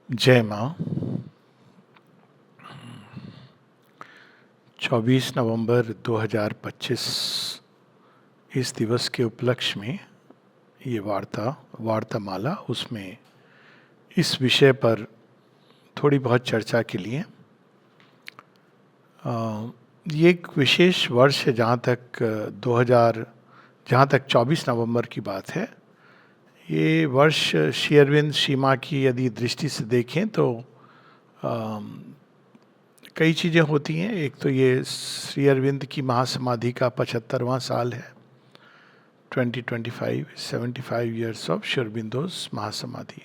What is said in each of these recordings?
जय माँ। 24 नवंबर 2025 इस दिवस के उपलक्ष्य में ये वार्तामाला, उसमें इस विषय पर थोड़ी बहुत चर्चा के लिए ये एक विशेष वर्ष है जहाँ तक 24 नवंबर की बात है। ये वर्ष श्री अरविंद श्री माँ की यदि दृष्टि से देखें तो कई चीज़ें होती हैं। एक तो ये श्री अरविंद की महासमाधि का 75वां साल है। 2025 75 ईयर्स ऑफ श्री अरबिंदोस महासमाधि।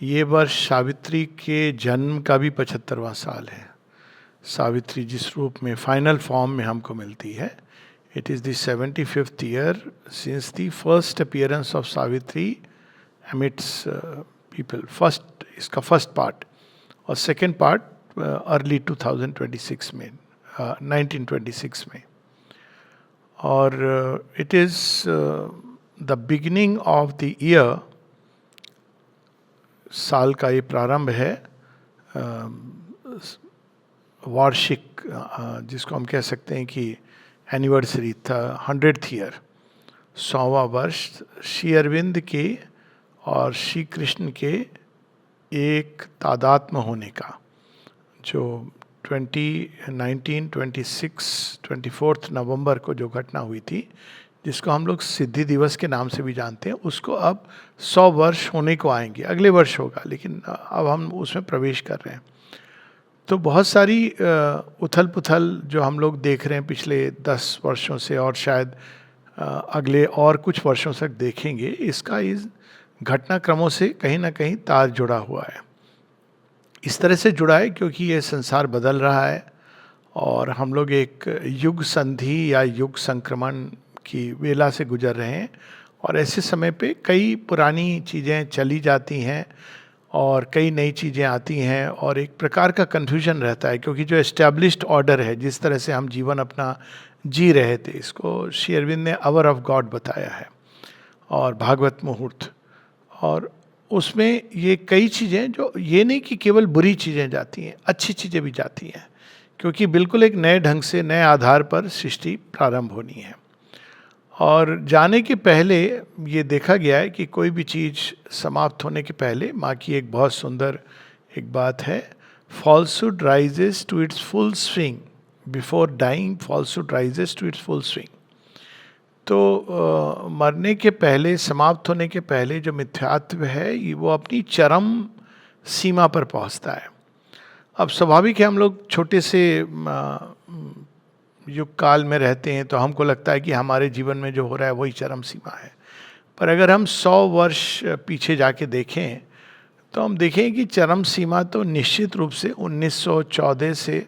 ये वर्ष सावित्री के जन्म का भी 75वां साल है। सावित्री जिस रूप में फाइनल फॉर्म में हमको मिलती है, it is the 75th year since the first appearance of Savitri amidst people. इसका फर्स्ट पार्ट और सेकेंड पार्ट अर्ली 2026 में 1926 में। और it is the beginning of the year. साल का ये प्रारंभ है, वार्षिक, जिसको हम कह सकते हैं कि एनिवर्सरी था, 100th ईयर, 100वां वर्ष श्री अरविंद के और श्री कृष्ण के एक तादात्म्य होने का, जो 24th नवंबर को जो घटना हुई थी, जिसको हम लोग सिद्धि दिवस के नाम से भी जानते हैं, उसको अब 100 वर्ष होने को आएंगे। अगले वर्ष होगा, लेकिन अब हम उसमें प्रवेश कर रहे हैं। तो बहुत सारी उथल पुथल जो हम लोग देख रहे हैं पिछले 10 वर्षों से, और शायद अगले और कुछ वर्षों तक देखेंगे, इसका इस घटनाक्रमों से कहीं ना कहीं तार जुड़ा हुआ है। इस तरह से जुड़ा है क्योंकि ये संसार बदल रहा है और हम लोग एक युग संधि या युग संक्रमण की वेला से गुजर रहे हैं। और ऐसे समय पे कई पुरानी चीज़ें चली जाती हैं और कई नई चीज़ें आती हैं, और एक प्रकार का कन्फ्यूजन रहता है, क्योंकि जो एस्टैब्लिश्ड ऑर्डर है, जिस तरह से हम जीवन अपना जी रहे थे, इसको श्री अरविंद ने आवर ऑफ गॉड बताया है और भागवत मुहूर्त। और उसमें ये कई चीज़ें, जो ये नहीं कि केवल बुरी चीज़ें जाती हैं, अच्छी चीज़ें भी जाती हैं, क्योंकि बिल्कुल एक नए ढंग से, नए आधार पर सृष्टि प्रारंभ होनी है। और जाने के पहले ये देखा गया है कि कोई भी चीज़ समाप्त होने के पहले, माँ की एक बहुत सुंदर एक बात है, falsehood rises to its full swing, before dying falsehood rises to its full swing. तो मरने के पहले, समाप्त होने के पहले जो मिथ्यात्व है, वो अपनी चरम सीमा पर पहुंचता है। अब स्वाभाविक है, हम लोग छोटे से युग काल में रहते हैं, तो हमको लगता है कि हमारे जीवन में जो हो रहा है वही चरम सीमा है। पर अगर हम 100 वर्ष पीछे जाके देखें, तो हम देखें कि चरम सीमा तो निश्चित रूप से 1914 से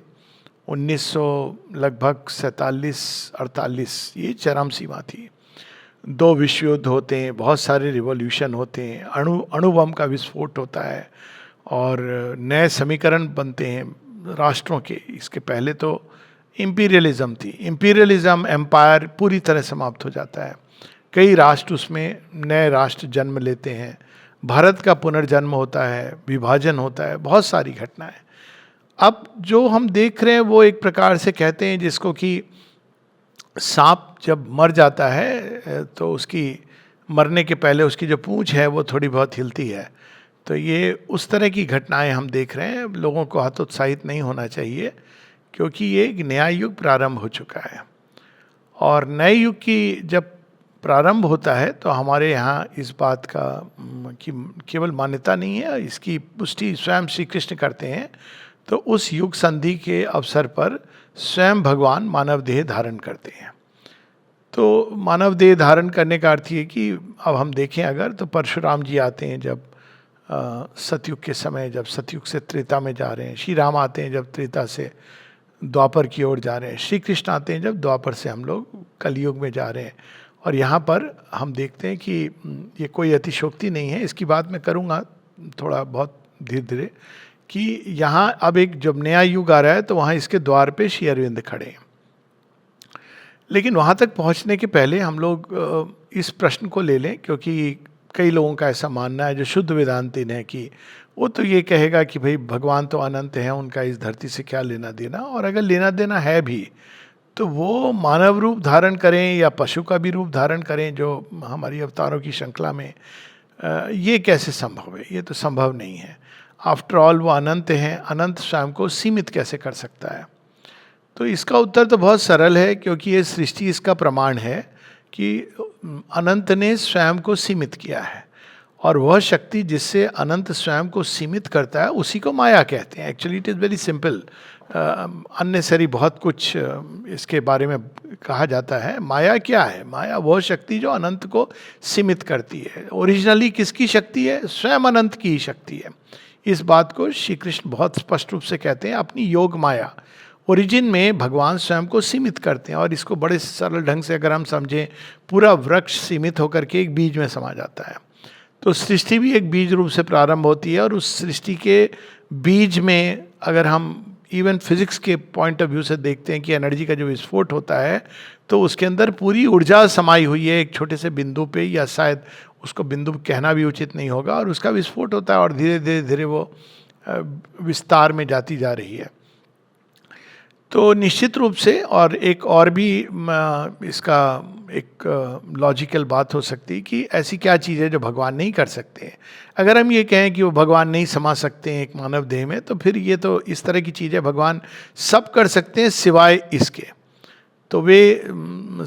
1900 लगभग 47-48, ये चरम सीमा थी। 2 विश्व युद्ध होते हैं, बहुत सारे रिवॉल्यूशन होते हैं, अणु बम का विस्फोट होता है और नए समीकरण बनते हैं राष्ट्रों के। इसके पहले तो इम्पीरियलिज्म थी, इम्पीरियलिज्म एम्पायर पूरी तरह समाप्त हो जाता है। कई राष्ट्र, उसमें नए राष्ट्र जन्म लेते हैं, भारत का पुनर्जन्म होता है, विभाजन होता है, बहुत सारी घटनाएं। अब जो हम देख रहे हैं वो एक प्रकार से कहते हैं जिसको कि सांप जब मर जाता है तो उसकी मरने के पहले उसकी जो पूंछ है वो थोड़ी बहुत हिलती है। तो ये उस तरह की घटनाएं हम देख रहे हैं। लोगों को हतोत्साहित नहीं होना चाहिए, क्योंकि ये एक नया युग प्रारंभ हो चुका है। और नए युग की जब प्रारंभ होता है तो हमारे यहाँ इस बात का कि केवल मान्यता नहीं है, इसकी पुष्टि स्वयं श्री कृष्ण करते हैं। तो उस युग संधि के अवसर पर स्वयं भगवान मानव देह धारण करते हैं। तो मानव देह धारण करने का अर्थ ये कि अब हम देखें अगर, तो परशुराम जी आते हैं जब सतयुग के समय, जब सतयुग से त्रेता में जा रहे हैं। श्री राम आते हैं जब त्रेता से द्वापर की ओर जा रहे हैं। श्री कृष्ण आते हैं जब द्वापर से हम लोग कलयुग में जा रहे हैं। और यहाँ पर हम देखते हैं कि ये कोई अतिशोक्ति नहीं है, इसकी बात मैं करूँगा थोड़ा बहुत धीरे धीरे, कि यहाँ अब एक जब नया युग आ रहा है तो वहाँ इसके द्वार पे श्री अरविंद खड़े हैं। लेकिन वहाँ तक पहुँचने के पहले हम लोग इस प्रश्न को ले लें, क्योंकि कई लोगों का ऐसा मानना है जो शुद्ध वेदांतीन है कि वो तो ये कहेगा कि भाई भगवान तो अनंत हैं, उनका इस धरती से क्या लेना देना, और अगर लेना देना है भी तो वो मानव रूप धारण करें या पशु का भी रूप धारण करें जो हमारी अवतारों की श्रृंखला में, ये कैसे संभव है? ये तो संभव नहीं है। आफ्टर ऑल वो अनंत हैं, अनंत स्वयं को सीमित कैसे कर सकता है? तो इसका उत्तर तो बहुत सरल है, क्योंकि ये सृष्टि इसका प्रमाण है कि अनंत ने स्वयं को सीमित किया है, और वह शक्ति जिससे अनंत स्वयं को सीमित करता है उसी को माया कहते हैं। Actually it is very simple, unnecessary बहुत कुछ इसके बारे में कहा जाता है। माया क्या है? माया वह शक्ति जो अनंत को सीमित करती है। ओरिजिनली किसकी शक्ति है? स्वयं अनंत की ही शक्ति है। इस बात को श्री कृष्ण बहुत स्पष्ट रूप से कहते हैं अपनी योग माया। ओरिजिन में भगवान स्वयं को सीमित करते हैं, और इसको बड़े सरल ढंग से अगर हम समझें, पूरा वृक्ष सीमित होकर के एक बीज में समा जाता है। तो सृष्टि भी एक बीज रूप से प्रारंभ होती है, और उस सृष्टि के बीज में अगर हम इवन फिजिक्स के पॉइंट ऑफ व्यू से देखते हैं कि एनर्जी का जो विस्फोट होता है, तो उसके अंदर पूरी ऊर्जा समाई हुई है एक छोटे से बिंदु पे, या शायद उसको बिंदु कहना भी उचित नहीं होगा, और उसका विस्फोट होता है और धीरे धीरे धीरे वो विस्तार में जाती जा रही है। तो निश्चित रूप से, और एक और भी इसका एक लॉजिकल बात हो सकती है कि ऐसी क्या चीज़ है जो भगवान नहीं कर सकते हैं। अगर हम ये कहें कि वो भगवान नहीं समा सकते हैं एक मानव देह में, तो फिर ये तो इस तरह की चीज़ है, भगवान सब कर सकते हैं सिवाय इसके। तो वे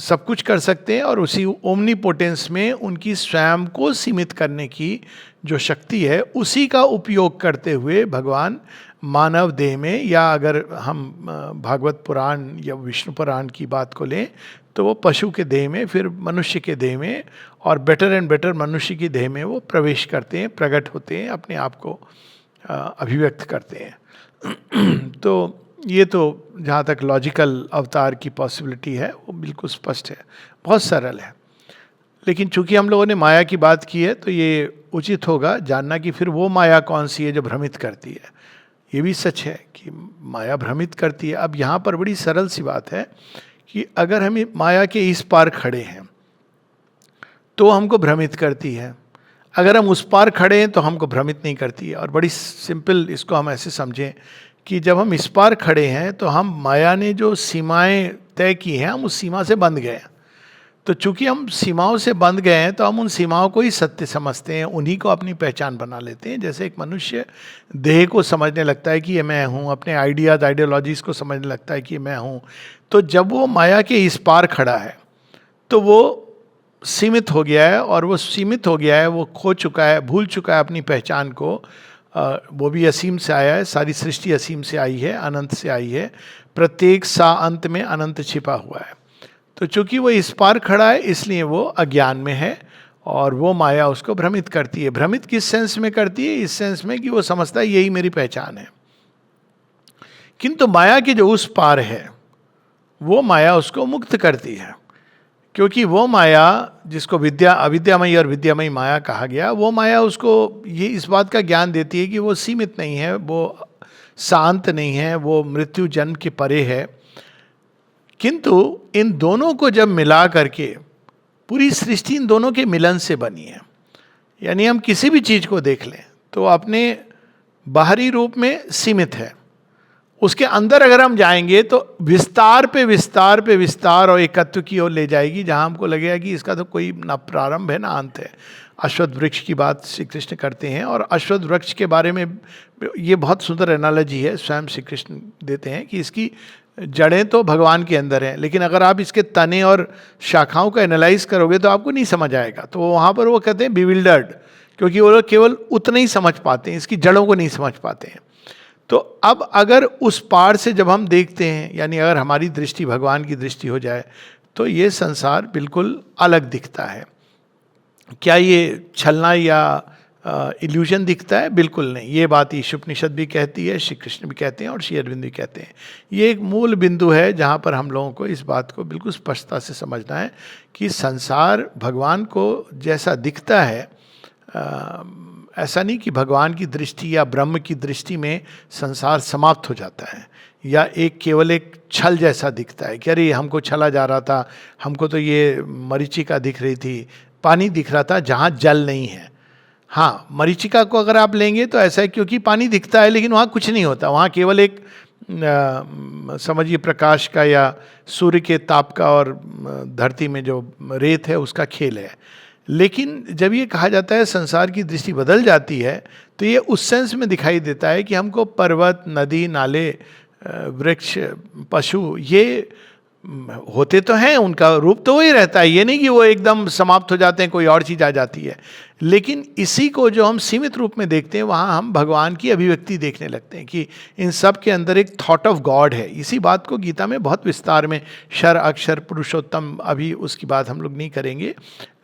सब कुछ कर सकते हैं, और उसी ओमनीपोटेंस में उनकी स्वयं को सीमित करने की जो शक्ति है उसी का उपयोग करते हुए भगवान मानव देह में, या अगर हम भागवत पुराण या विष्णु पुराण की बात को लें तो वो पशु के देह में, फिर मनुष्य के देह में, और बेटर एंड बेटर मनुष्य की देह में वो प्रवेश करते हैं, प्रकट होते हैं, अपने आप को अभिव्यक्त करते हैं। तो ये तो जहाँ तक लॉजिकल अवतार की पॉसिबिलिटी है वो बिल्कुल स्पष्ट है, बहुत सरल है। लेकिन चूंकि हम लोगों ने माया की बात की है, तो ये उचित होगा जानना कि फिर वो माया कौन सी है जो भ्रमित करती है। ये भी सच है कि माया भ्रमित करती है। अब यहाँ पर बड़ी सरल सी बात है कि अगर हम माया के इस पार खड़े हैं तो हमको भ्रमित करती है, अगर हम उस पार खड़े हैं तो हमको भ्रमित नहीं करती है। और बड़ी सिंपल इसको हम ऐसे समझें कि जब हम इस पार खड़े हैं तो हम माया ने जो सीमाएं तय की हैं, हम उस सीमा से बंध गए हैं। तो चूंकि हम सीमाओं से बंध गए हैं, तो हम उन सीमाओं को ही सत्य समझते हैं, उन्हीं को अपनी पहचान बना लेते हैं। जैसे एक मनुष्य देह को समझने लगता है कि ये मैं हूँ, अपने आइडियाज आइडियोलॉजीज को समझने लगता है कि ये मैं हूँ, तो जब वो माया के इस पार खड़ा है तो वो सीमित हो गया है, और वो सीमित हो गया है, वो खो चुका है, भूल चुका है अपनी पहचान को। वो भी असीम से आया है, सारी सृष्टि असीम से आई है, अनंत से आई है, प्रत्येक सा अंत में अनंत छिपा हुआ है। तो चूंकि वो इस पार खड़ा है, इसलिए वो अज्ञान में है, और वो माया उसको भ्रमित करती है। भ्रमित किस सेंस में करती है? इस सेंस में कि वो समझता है यही मेरी पहचान है। किंतु माया के जो उस पार है, वो माया उसको मुक्त करती है, क्योंकि वो माया जिसको विद्या, अविद्यामयी और विद्यामयी माया कहा गया, वो माया उसको ये इस बात का ज्ञान देती है कि वो सीमित नहीं है, वो शांत नहीं है, वो मृत्यु जन्म के परे है। किंतु इन दोनों को जब मिला करके, पूरी सृष्टि इन दोनों के मिलन से बनी है। यानी हम किसी भी चीज को देख लें तो अपने बाहरी रूप में सीमित है, उसके अंदर अगर हम जाएंगे तो विस्तार पे विस्तार पे विस्तार और एकत्व की ओर ले जाएगी, जहां हमको लगेगा कि इसका तो कोई ना प्रारंभ है ना अंत है। अश्वत्थ वृक्ष की बात श्री कृष्ण करते हैं, और अश्वत्थ वृक्ष के बारे में ये बहुत सुंदर एनालॉजी है, स्वयं श्री कृष्ण देते हैं कि इसकी जड़ें तो भगवान के अंदर हैं, लेकिन अगर आप इसके तने और शाखाओं को एनालाइज करोगे तो आपको नहीं समझ आएगा। तो वहाँ पर वो कहते हैं बिविल्डर्ड, क्योंकि वो लोग केवल उतना ही समझ पाते हैं, इसकी जड़ों को नहीं समझ पाते हैं। तो अब अगर उस पार से जब हम देखते हैं, यानी अगर हमारी दृष्टि भगवान की दृष्टि हो जाए, तो ये संसार बिल्कुल अलग दिखता है। क्या ये छलना या इल्यूजन दिखता है? बिल्कुल नहीं। ये बात ईशुपनिषद भी कहती है, श्री कृष्ण भी कहते हैं, और श्री अरविंद भी कहते हैं। ये एक मूल बिंदु है जहाँ पर हम लोगों को इस बात को बिल्कुल स्पष्टता से समझना है कि संसार भगवान को जैसा दिखता है, ऐसा नहीं कि भगवान की दृष्टि या ब्रह्म की दृष्टि में संसार समाप्त हो जाता है, या एक केवल एक छल जैसा दिखता है कि अरे हमको छला जा रहा था, हमको तो ये मरीचिका दिख रही थी, पानी दिख रहा था जहाँ जल नहीं है। हाँ, मरीचिका को अगर आप लेंगे तो ऐसा है, क्योंकि पानी दिखता है लेकिन वहाँ कुछ नहीं होता, वहाँ केवल एक समझिए प्रकाश का या सूर्य के ताप का और धरती में जो रेत है उसका खेल है। लेकिन जब ये कहा जाता है संसार की दृष्टि बदल जाती है, तो ये उस सेंस में दिखाई देता है कि हमको पर्वत, नदी, नाले, वृक्ष, पशु ये होते तो हैं, उनका रूप तो वही रहता है, ये नहीं कि वो एकदम समाप्त हो जाते हैं, कोई और चीज़ आ जाती है। लेकिन इसी को जो हम सीमित रूप में देखते हैं, वहाँ हम भगवान की अभिव्यक्ति देखने लगते हैं कि इन सब के अंदर एक थॉट ऑफ गॉड है। इसी बात को गीता में बहुत विस्तार में शर, अक्षर, पुरुषोत्तम, अभी उसकी बात हम लोग नहीं करेंगे,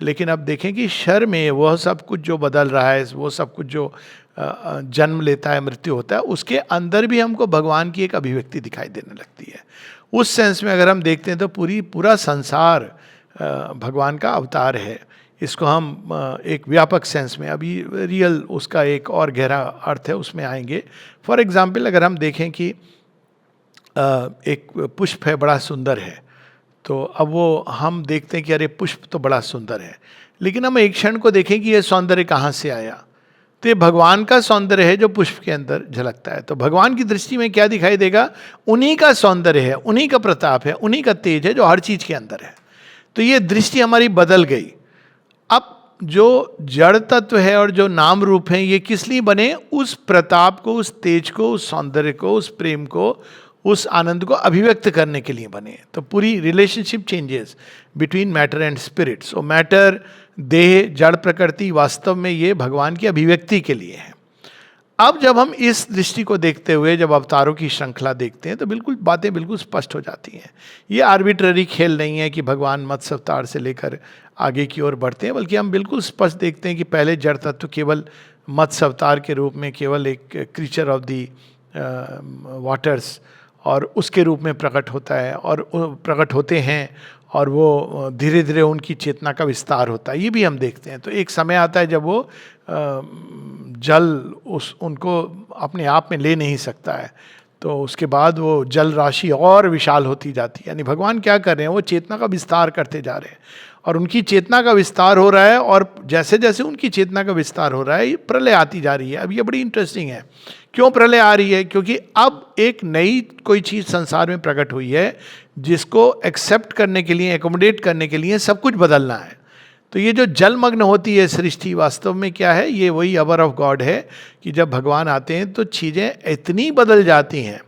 लेकिन अब देखें कि शर में वह सब कुछ जो बदल रहा है, वो सब कुछ जो जन्म लेता है, मृत्यु होता है, उसके अंदर भी हमको भगवान की एक अभिव्यक्ति दिखाई देने लगती है। उस सेंस में अगर हम देखते हैं तो पूरा संसार भगवान का अवतार है। इसको हम एक व्यापक सेंस में, अभी रियल उसका एक और गहरा अर्थ है, उसमें आएंगे। फॉर एग्जाम्पल अगर हम देखें कि एक पुष्प है, बड़ा सुंदर है, तो अब वो हम देखते हैं कि अरे पुष्प तो बड़ा सुंदर है, लेकिन हम एक क्षण को देखें कि ये सौंदर्य कहाँ से आया, तो ये भगवान का सौंदर्य है जो पुष्प के अंदर झलकता है। तो भगवान की दृष्टि में क्या दिखाई देगा? उन्हीं का सौंदर्य है, उन्हीं का प्रताप है, उन्हीं का तेज है जो हर चीज के अंदर है। तो ये दृष्टि हमारी बदल गई। अब जो जड़ तत्व है और जो नाम रूप है, ये किस लिए बने? उस प्रताप को, उस तेज को, उस सौंदर्य को, उस प्रेम को, उस आनंद को अभिव्यक्त करने के लिए बने। तो पूरी relationship changes between matter and spirit. So matter, देह, जड़ प्रकृति, वास्तव में ये भगवान की अभिव्यक्ति के लिए है। अब जब हम इस दृष्टि को देखते हुए जब अवतारों की श्रृंखला देखते हैं तो बिल्कुल बातें बिल्कुल स्पष्ट हो जाती हैं। ये आर्बिट्ररी खेल नहीं है कि भगवान मत्स्य अवतार से लेकर आगे की ओर बढ़ते हैं, बल्कि हम बिल्कुल स्पष्ट देखते हैं कि पहले जड़ तत्व केवल मत्स्य अवतार के रूप में केवल एक क्रीचर ऑफ दी वाटर्स और उसके रूप में प्रकट होता है और प्रकट होते हैं, और वो धीरे धीरे उनकी चेतना का विस्तार होता है, ये भी हम देखते हैं। तो एक समय आता है जब वो जल उनको अपने आप में ले नहीं सकता है, तो उसके बाद वो जल राशि और विशाल होती जाती है। यानी भगवान क्या कर रहे हैं? वो चेतना का विस्तार करते जा रहे हैं, और उनकी चेतना का विस्तार हो रहा है, और जैसे जैसे उनकी चेतना का विस्तार हो रहा है, प्रलय आती जा रही है। अब ये बड़ी इंटरेस्टिंग है। क्यों प्रलय आ रही है? क्योंकि अब एक नई कोई चीज़ संसार में प्रकट हुई है जिसको एक्सेप्ट करने के लिए, एकोमोडेट करने के लिए सब कुछ बदलना है। तो ये जो जलमग्न होती है सृष्टि, वास्तव में क्या है? ये वही अवर ऑफ गॉड है कि जब भगवान आते हैं तो चीज़ें इतनी बदल जाती हैं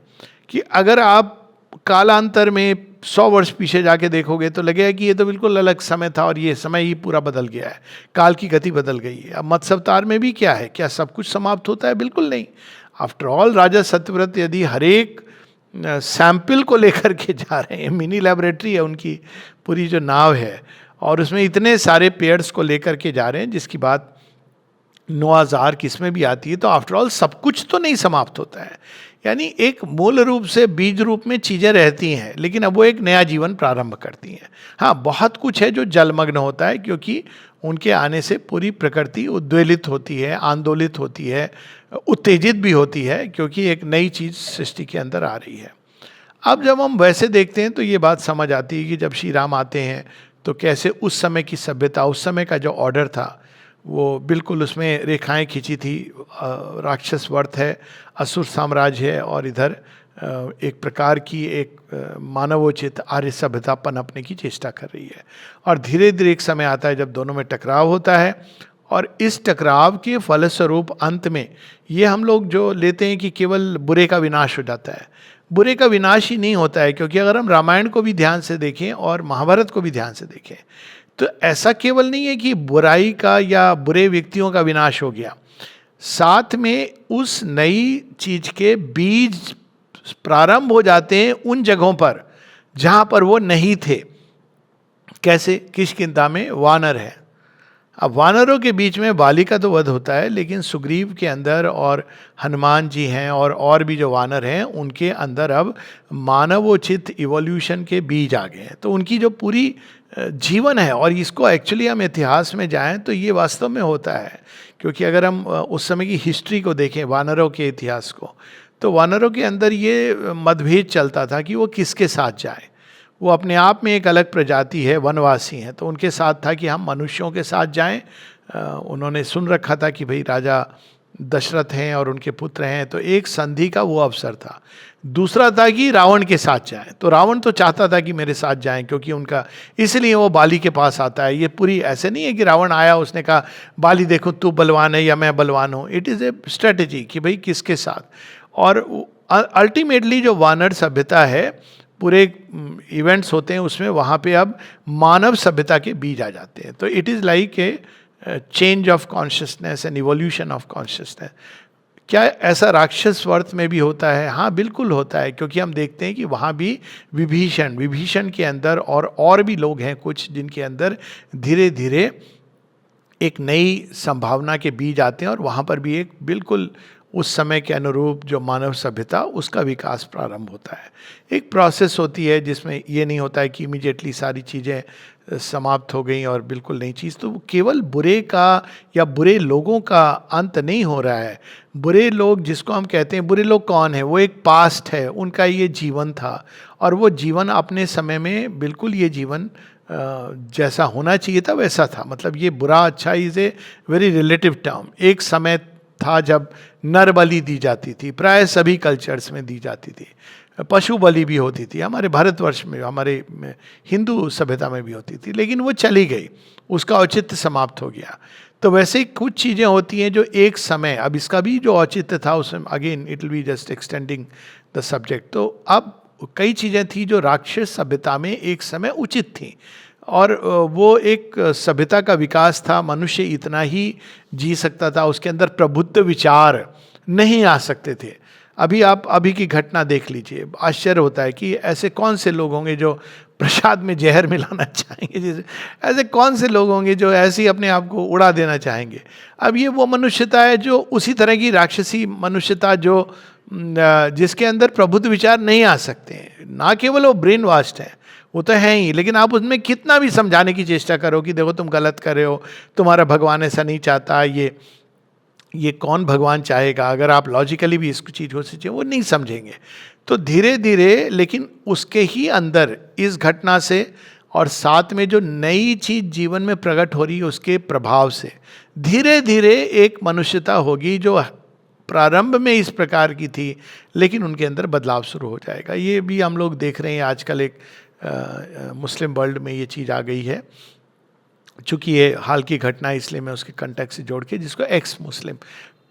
कि अगर आप कालांतर में 100 वर्ष पीछे जाके देखोगे तो लगेगा कि ये तो बिल्कुल अलग समय था और ये समय ही पूरा बदल गया है, काल की गति बदल गई है। अब मत्स्य अवतार में भी क्या है? क्या सब कुछ समाप्त होता है? बिल्कुल नहीं। आफ्टर ऑल राजा सत्यव्रत यदि हर एक सैंपल को लेकर के जा रहे हैं, मिनी लैबोरेटरी है उनकी पूरी जो नाव है, और उसमें इतने सारे पेयर्स को लेकर के जा रहे हैं, जिसकी बात नौजार किसमें भी आती है, तो आफ्टर ऑल सब कुछ तो नहीं समाप्त होता है। यानी एक मूल रूप से बीज रूप में चीज़ें रहती हैं, लेकिन अब वो एक नया जीवन प्रारंभ करती हैं। हाँ, बहुत कुछ है जो जलमग्न होता है, क्योंकि उनके आने से पूरी प्रकृति उद्वेलित होती है, आंदोलित होती है, उत्तेजित भी होती है, क्योंकि एक नई चीज़ सृष्टि के अंदर आ रही है। अब जब हम वैसे देखते हैं तो ये बात समझ आती है कि जब श्री राम आते हैं तो कैसे उस समय की सभ्यता, उस समय का जो ऑर्डर था, वो बिल्कुल उसमें रेखाएं खींची थी। राक्षस वर्त है, असुर साम्राज्य है, और इधर एक प्रकार की एक मानवोचित आर्य सभ्यता पनपने की चेष्टा कर रही है। और धीरे धीरे एक समय आता है जब दोनों में टकराव होता है, और इस टकराव के फलस्वरूप अंत में ये हम लोग जो लेते हैं कि केवल बुरे का विनाश हो जाता है। बुरे का विनाश ही नहीं होता है, क्योंकि अगर हम रामायण को भी ध्यान से देखें और महाभारत को भी ध्यान से देखें तो ऐसा केवल नहीं है कि बुराई का या बुरे व्यक्तियों का विनाश हो गया, साथ में उस नई चीज के बीज प्रारंभ हो जाते हैं उन जगहों पर जहां पर वो नहीं थे। कैसे? किष्किंधा में वानर है। अब वानरों के बीच में बाली का तो वध होता है, लेकिन सुग्रीव के अंदर और हनुमान जी हैं और भी जो वानर हैं उनके अंदर अब मानवोचित इवोल्यूशन के बीज आ गए हैं। तो उनकी जो पूरी जीवन है, और इसको एक्चुअली हम इतिहास में जाएं तो ये वास्तव में होता है, क्योंकि अगर हम उस समय की हिस्ट्री को देखें, वानरों के इतिहास को, तो वानरों के अंदर ये मतभेद चलता था कि वो किसके साथ जाए। वो अपने आप में एक अलग प्रजाति है, वनवासी हैं, तो उनके साथ था कि हम मनुष्यों के साथ जाएं, उन्होंने सुन रखा था कि भाई राजा दशरथ हैं और उनके पुत्र हैं, तो एक संधि का वो अवसर था। दूसरा था कि रावण के साथ जाएं, तो रावण तो चाहता था कि मेरे साथ जाएं क्योंकि उनका, इसलिए वो बाली के पास आता है। ये पूरी ऐसे नहीं है कि रावण आया उसने कहा बाली देखो तू बलवान है या मैं बलवान हूँ। इट इज़ ए स्ट्रेटेजी कि भाई किसके साथ। और अल्टीमेटली जो वानर सभ्यता है, पूरे इवेंट्स होते हैं उसमें, वहाँ पे अब मानव सभ्यता के बीज आ जाते हैं। तो it is like a change of consciousness and evolution of consciousness. क्या ऐसा राक्षस वर्त में भी होता है? हाँ बिल्कुल होता है, क्योंकि हम देखते हैं कि वहाँ भी विभीषण के अंदर और भी लोग हैं कुछ जिनके अंदर धीरे धीरे एक नई संभावना के बीज आते हैं, और वहाँ पर भी एक बिल्कुल उस समय के अनुरूप जो मानव सभ्यता, उसका विकास प्रारंभ होता है। एक प्रोसेस होती है जिसमें ये नहीं होता है कि इमीडिएटली सारी चीज़ें समाप्त हो गई और बिल्कुल नई चीज़। तो केवल बुरे का या बुरे लोगों का अंत नहीं हो रहा है। बुरे लोग जिसको हम कहते हैं, बुरे लोग कौन है? वो एक पास्ट है, उनका ये जीवन था, और वो जीवन अपने समय में बिल्कुल ये जीवन जैसा होना चाहिए था वैसा था। मतलब ये बुरा अच्छा is a very relative term. एक समय था जब नर बलि दी जाती थी, प्राय सभी कल्चर्स में दी जाती थी। पशु बलि भी होती थी, हमारे भारतवर्ष में, हमारे हिंदू सभ्यता में भी होती थी, लेकिन वो चली गई, उसका औचित्य समाप्त हो गया। तो वैसे ही कुछ चीज़ें होती हैं जो एक समय, अब इसका भी जो औचित्य था उसमें, again it will be just extending the subject. तो अब कई चीज़ें थी जो राक्षस सभ्यता में एक समय उचित थी, और वो एक सभ्यता का विकास था। मनुष्य इतना ही जी सकता था, उसके अंदर प्रबुद्ध विचार नहीं आ सकते थे। अभी आप अभी की घटना देख लीजिए, आश्चर्य होता है कि ऐसे कौन से लोग होंगे जो प्रसाद में जहर मिलाना चाहेंगे, जैसे ऐसे कौन से लोग होंगे जो ऐसे ही अपने आप को उड़ा देना चाहेंगे। अब ये वो मनुष्यता है जो उसी तरह की राक्षसी मनुष्यता जो जिसके अंदर प्रबुद्ध विचार नहीं आ सकते हैं। ना केवल वो ब्रेन वाश्ड है, वो तो है ही, लेकिन आप उसमें कितना भी समझाने की चेष्टा करो कि देखो तुम गलत कर रहे हो, तुम्हारा भगवान ऐसा नहीं चाहता, ये कौन भगवान चाहेगा। अगर आप लॉजिकली भी इसको चीज़ को सोचें, वो नहीं समझेंगे। तो धीरे धीरे, लेकिन उसके ही अंदर इस घटना से और साथ में जो नई चीज़ जीवन में प्रकट हो रही है उसके प्रभाव से धीरे धीरे एक मनुष्यता होगी जो प्रारंभ में इस प्रकार की थी, लेकिन उनके अंदर बदलाव शुरू हो जाएगा। ये भी हम लोग देख रहे हैं आजकल, एक मुस्लिम वर्ल्ड में ये चीज़ आ गई है। चूँकि ये हाल की घटना है इसलिए मैं उसके कंटेक्स्ट से जोड़ के, जिसको एक्स मुस्लिम,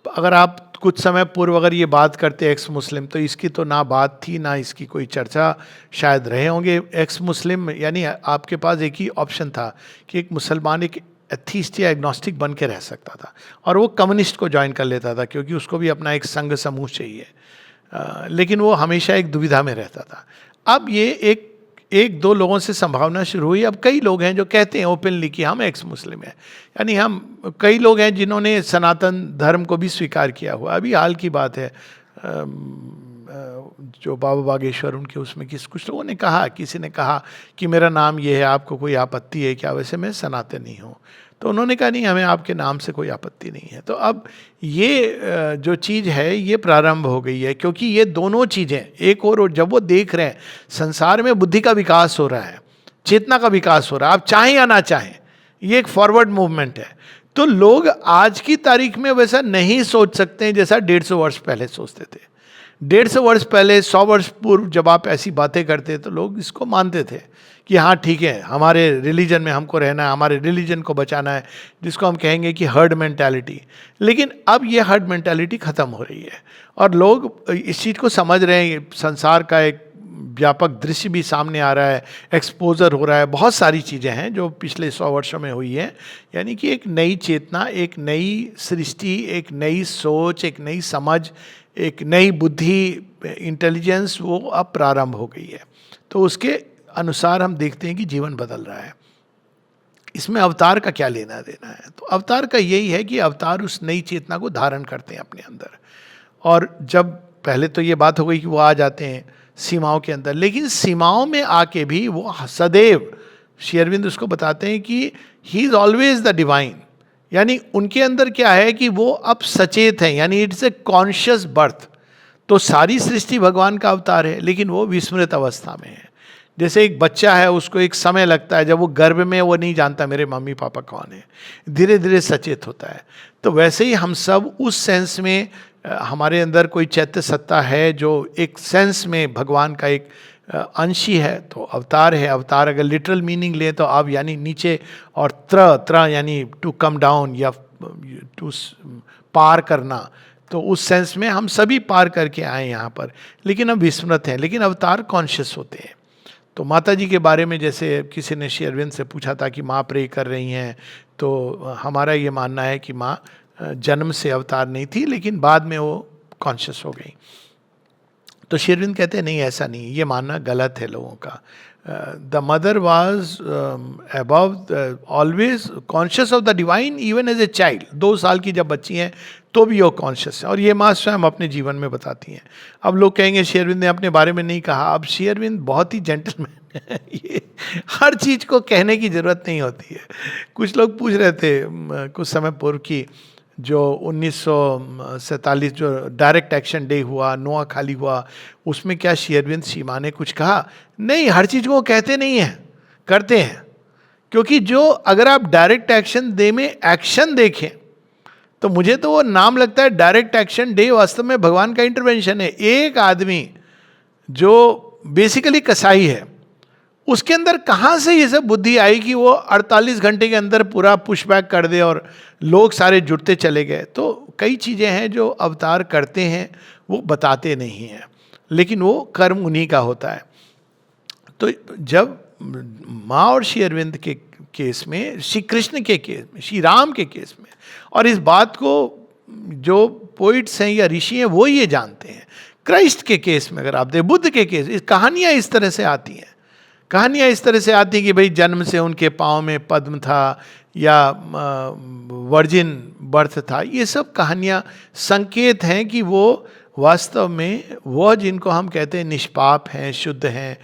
अगर आप कुछ समय पूर्व अगर ये बात करते एक्स मुस्लिम, तो इसकी तो ना बात थी ना इसकी कोई चर्चा शायद रहे होंगे। एक्स मुस्लिम यानी आपके पास एक ही ऑप्शन था कि एक मुसलमान एक एथीस्ट या एग्नोस्टिक बन के रह सकता था, और वो कम्युनिस्ट को ज्वाइन कर लेता था क्योंकि उसको भी अपना एक संघ समूह चाहिए। लेकिन वो हमेशा एक दुविधा में रहता था। अब ये एक दो लोगों से संभावना शुरू हुई। अब कई लोग हैं जो कहते हैं ओपनली कि हम एक्स मुस्लिम हैं, यानी हम, कई लोग हैं जिन्होंने सनातन धर्म को भी स्वीकार किया हुआ। अभी हाल की बात है, जो बाबा बागेश्वर, उनके उसमें कुछ लोगों ने कहा, किसी ने कहा कि मेरा नाम ये है, आपको कोई आपत्ति है क्या? वैसे मैं सनातनी हूँ। तो उन्होंने कहा नहीं, हमें आपके नाम से कोई आपत्ति नहीं है। तो अब ये जो चीज़ है ये प्रारंभ हो गई है, क्योंकि ये दोनों चीज़ें एक और जब वो देख रहे हैं संसार में बुद्धि का विकास हो रहा है, चेतना का विकास हो रहा है, आप चाहें या ना चाहें, ये एक फॉरवर्ड मूवमेंट है। तो लोग आज की तारीख में वैसा नहीं सोच सकते हैं जैसा 150 वर्ष पहले सोचते थे। 150 वर्ष पहले, 100 वर्ष पूर्व जब आप ऐसी बातें करते तो लोग इसको मानते थे कि हाँ ठीक है, हमारे रिलीजन में हमको रहना है, हमारे रिलीजन को बचाना है, जिसको हम कहेंगे कि हर्ड मेंटालिटी। लेकिन अब ये हर्ड मेंटालिटी ख़त्म हो रही है और लोग इस चीज़ को समझ रहे हैं। संसार का एक व्यापक दृश्य भी सामने आ रहा है, एक्सपोजर हो रहा है, बहुत सारी चीज़ें हैं जो पिछले 100 वर्षों में हुई हैं। यानी कि एक नई चेतना, एक नई सृष्टि, एक नई सोच, एक नई समझ, एक नई बुद्धि, इंटेलिजेंस, वो अब प्रारंभ हो गई है। तो उसके अनुसार हम देखते हैं कि जीवन बदल रहा है। इसमें अवतार का क्या लेना देना है? तो अवतार का यही है कि अवतार उस नई चेतना को धारण करते हैं अपने अंदर। और जब पहले तो ये बात हो गई कि वो आ जाते हैं सीमाओं के अंदर, लेकिन सीमाओं में आके भी वो सदैव, श्री अरविंद उसको बताते हैं कि he is always the divine. यानी उनके अंदर क्या है कि वो अब सचेत हैं, यानी इट्स ए कॉन्शियस बर्थ। तो सारी सृष्टि भगवान का अवतार है, लेकिन वो विस्मृत अवस्था में है। जैसे एक बच्चा है, उसको एक समय लगता है, जब वो गर्भ में वो नहीं जानता मेरे मम्मी पापा कौन है, धीरे धीरे सचेत होता है। तो वैसे ही हम सब उस सेंस में हमारे अंदर कोई चैत्य सत्ता है जो एक सेंस में भगवान का एक अंश ही है, तो अवतार है। अवतार अगर लिटरल मीनिंग ले तो अब यानी नीचे, और त्र यानी टू कम डाउन या टू पार करना, तो उस सेंस में हम सभी पार करके आए यहाँ पर, लेकिन हम विस्मृत हैं। लेकिन अवतार कॉन्शियस होते हैं। तो माता जी के बारे में जैसे किसी ने श्री अरविंद से पूछा था कि माँ प्रे कर रही हैं, तो हमारा ये मानना है कि माँ जन्म से अवतार नहीं थी, लेकिन बाद में वो कॉन्शियस हो गई। तो श्री अरविंद कहते हैं नहीं, ऐसा नहीं, ये मानना गलत है लोगों का। The mother was above always conscious of the divine even as a child. 2 साल की जब बच्ची हैं तो भी वो कॉन्शियस है, और ये माँ स्वयं अपने जीवन में बताती हैं। अब लोग कहेंगे श्री अरविंद ने अपने बारे में नहीं कहा। अब श्री अरविंद बहुत ही जेंटलमैन है, ये हर चीज़ को कहने की ज़रूरत नहीं होती है। कुछ लोग पूछ रहे थे कुछ समय पूर्व की, जो 1947 जो डायरेक्ट एक्शन डे हुआ, नोआ खाली हुआ, उसमें क्या श्री अरविंद श्री माँ ने कुछ कहा? नहीं, हर चीज़ को कहते नहीं हैं, करते हैं। क्योंकि जो अगर आप डायरेक्ट एक्शन डे में एक्शन देखें, तो मुझे तो वो नाम लगता है डायरेक्ट एक्शन डे वास्तव में भगवान का इंटरवेंशन है। एक आदमी जो बेसिकली कसाई है, उसके अंदर कहाँ से ये सब बुद्धि आई कि वो 48 घंटे के अंदर पूरा पुशबैक कर दे और लोग सारे जुड़ते चले गए। तो कई चीज़ें हैं जो अवतार करते हैं, वो बताते नहीं हैं, लेकिन वो कर्म उन्हीं का होता है। तो जब माँ और श्री अरविंद के केस में, श्री कृष्ण के केस में, श्री राम के केस में, और इस बात को जो पोइट्स हैं या ऋषि हैं वो ये जानते हैं। क्राइस्ट के केस में अगर आप देखें, बुद्ध के केस, इस कहानियाँ इस तरह से आती हैं। कहानियाँ इस तरह से आती हैं कि भाई जन्म से उनके पाँव में पद्म था, या वर्जिन बर्थ था। ये सब कहानियाँ संकेत हैं कि वो वास्तव में वह जिनको हम कहते हैं निष्पाप हैं, शुद्ध हैं,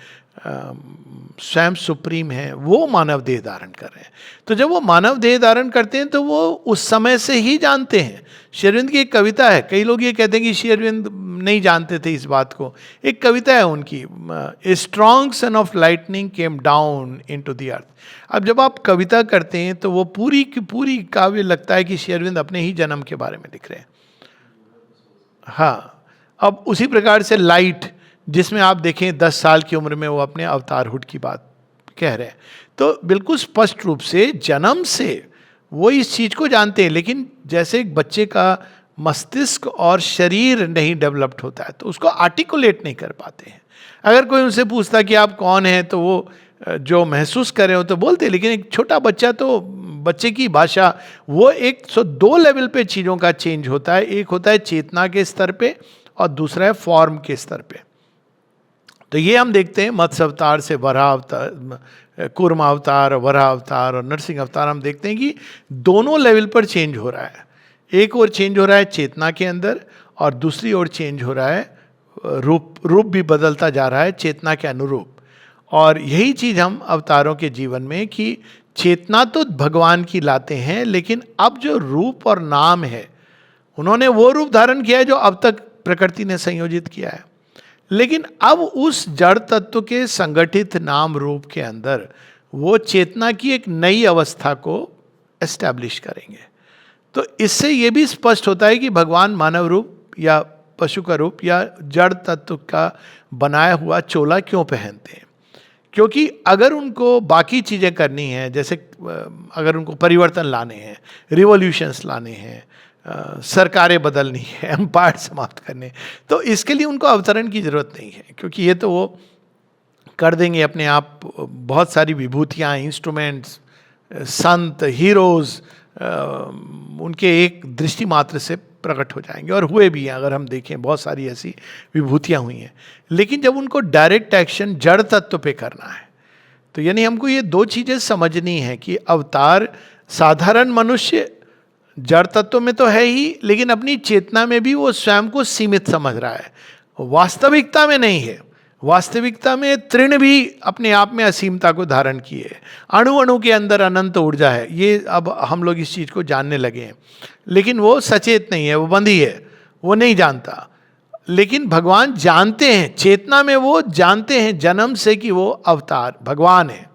स्वयं सुप्रीम है, वो मानव देह धारण कर रहे हैं। तो जब वो मानव देह धारण करते हैं तो वो उस समय से ही जानते हैं। श्री अरविंद की एक कविता है, कई लोग ये कहते हैं कि श्री अरविंद नहीं जानते थे इस बात को। एक कविता है उनकी, a strong son of lightning came down into the earth. अब जब आप कविता करते हैं तो वो पूरी की पूरी काव्य लगता है कि श्री अरविंद अपने ही जन्म के बारे में लिख रहे हैं। हाँ, अब उसी प्रकार से लाइट, जिसमें आप देखें 10 साल की उम्र में वो अपने अवतारहुड की बात कह रहे हैं, तो बिल्कुल स्पष्ट रूप से जन्म से वो इस चीज़ को जानते हैं। लेकिन जैसे एक बच्चे का मस्तिष्क और शरीर नहीं डेवलप्ड होता है, तो उसको आर्टिकुलेट नहीं कर पाते हैं। अगर कोई उनसे पूछता कि आप कौन हैं, तो वो जो महसूस कर रहे हो तो बोलते हैं। लेकिन एक छोटा बच्चा, तो बच्चे की भाषा वो 102 लेवल पे चीज़ों का चेंज होता है। एक होता है चेतना के स्तर पे, और दूसरा है फॉर्म के स्तर पे। तो ये हम देखते हैं मत्स्य अवतार से वराह अवतार, कूर्म अवतार, वराह अवतार और नरसिंह अवतार, हम देखते हैं कि दोनों लेवल पर चेंज हो रहा है। एक और चेंज हो रहा है चेतना के अंदर, और दूसरी ओर चेंज हो रहा है रूप भी बदलता जा रहा है चेतना के अनुरूप। और यही चीज़ हम अवतारों के जीवन में, कि चेतना तो भगवान की लाते हैं, लेकिन अब जो रूप और नाम है, उन्होंने वो रूप धारण किया है जो अब तक प्रकृति ने संयोजित किया है। लेकिन अब उस जड़ तत्व के संगठित नाम रूप के अंदर वो चेतना की एक नई अवस्था को एस्टैब्लिश करेंगे। तो इससे ये भी स्पष्ट होता है कि भगवान मानव रूप या पशु का रूप या जड़ तत्व का बनाया हुआ चोला क्यों पहनते हैं। क्योंकि अगर उनको बाकी चीज़ें करनी हैं, जैसे अगर उनको परिवर्तन लाने हैं, रिवॉल्यूशंस लाने हैं, सरकारें बदलनी है, एम्पायर समाप्त करने, तो इसके लिए उनको अवतरण की जरूरत नहीं है, क्योंकि ये तो वो कर देंगे अपने आप। बहुत सारी विभूतियाँ, इंस्ट्रूमेंट्स, संत, हीरोज उनके एक दृष्टि मात्र से प्रकट हो जाएंगे, और हुए भी हैं। अगर हम देखें बहुत सारी ऐसी विभूतियाँ हुई हैं। लेकिन जब उनको डायरेक्ट एक्शन जड़ तत्व पे करना है, तो यानी हमको ये 2 चीज़ें समझनी है कि अवतार साधारण मनुष्य जड़ तत्व में तो है ही, लेकिन अपनी चेतना में भी वो स्वयं को सीमित समझ रहा है, वास्तविकता में नहीं है। वास्तविकता में तृण भी अपने आप में असीमता को धारण किए, अणु अणु के अंदर अनंत ऊर्जा है। ये अब हम लोग इस चीज़ को जानने लगे हैं, लेकिन वो सचेत नहीं है, वो बंधी है, वो नहीं जानता। लेकिन भगवान जानते हैं, चेतना में वो जानते हैं जन्म से कि वो अवतार भगवान है।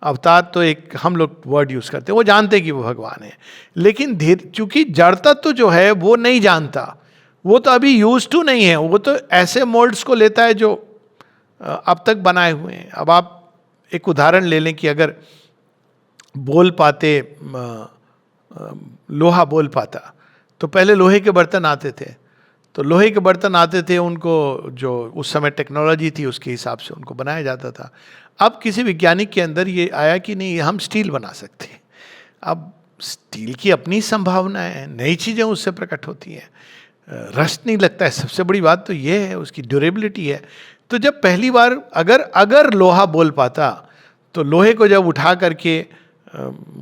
अवतार तो एक हम लोग वर्ड यूज करते हैं, वो जानते हैं कि वो भगवान है। लेकिन धीरे, चूंकि जड़ तत्व जो है वो नहीं जानता, वो तो अभी यूज टू नहीं है, वो तो ऐसे मोल्ड्स को लेता है जो अब तक बनाए हुए हैं। अब आप एक उदाहरण ले लें कि अगर बोल पाते लोहा बोल पाता, तो पहले लोहे के बर्तन आते थे, तो लोहे के बर्तन आते थे, उनको जो उस समय टेक्नोलॉजी थी उसके हिसाब से उनको बनाया जाता था। अब किसी वैज्ञानिक के अंदर ये आया कि नहीं, हम स्टील बना सकते हैं। अब स्टील की अपनी संभावनाएं हैं, नई चीज़ें उससे प्रकट होती हैं, रस्ट नहीं लगता है। सबसे बड़ी बात तो ये है, उसकी ड्यूरेबिलिटी है। तो जब पहली बार अगर लोहा बोल पाता, तो लोहे को जब उठा करके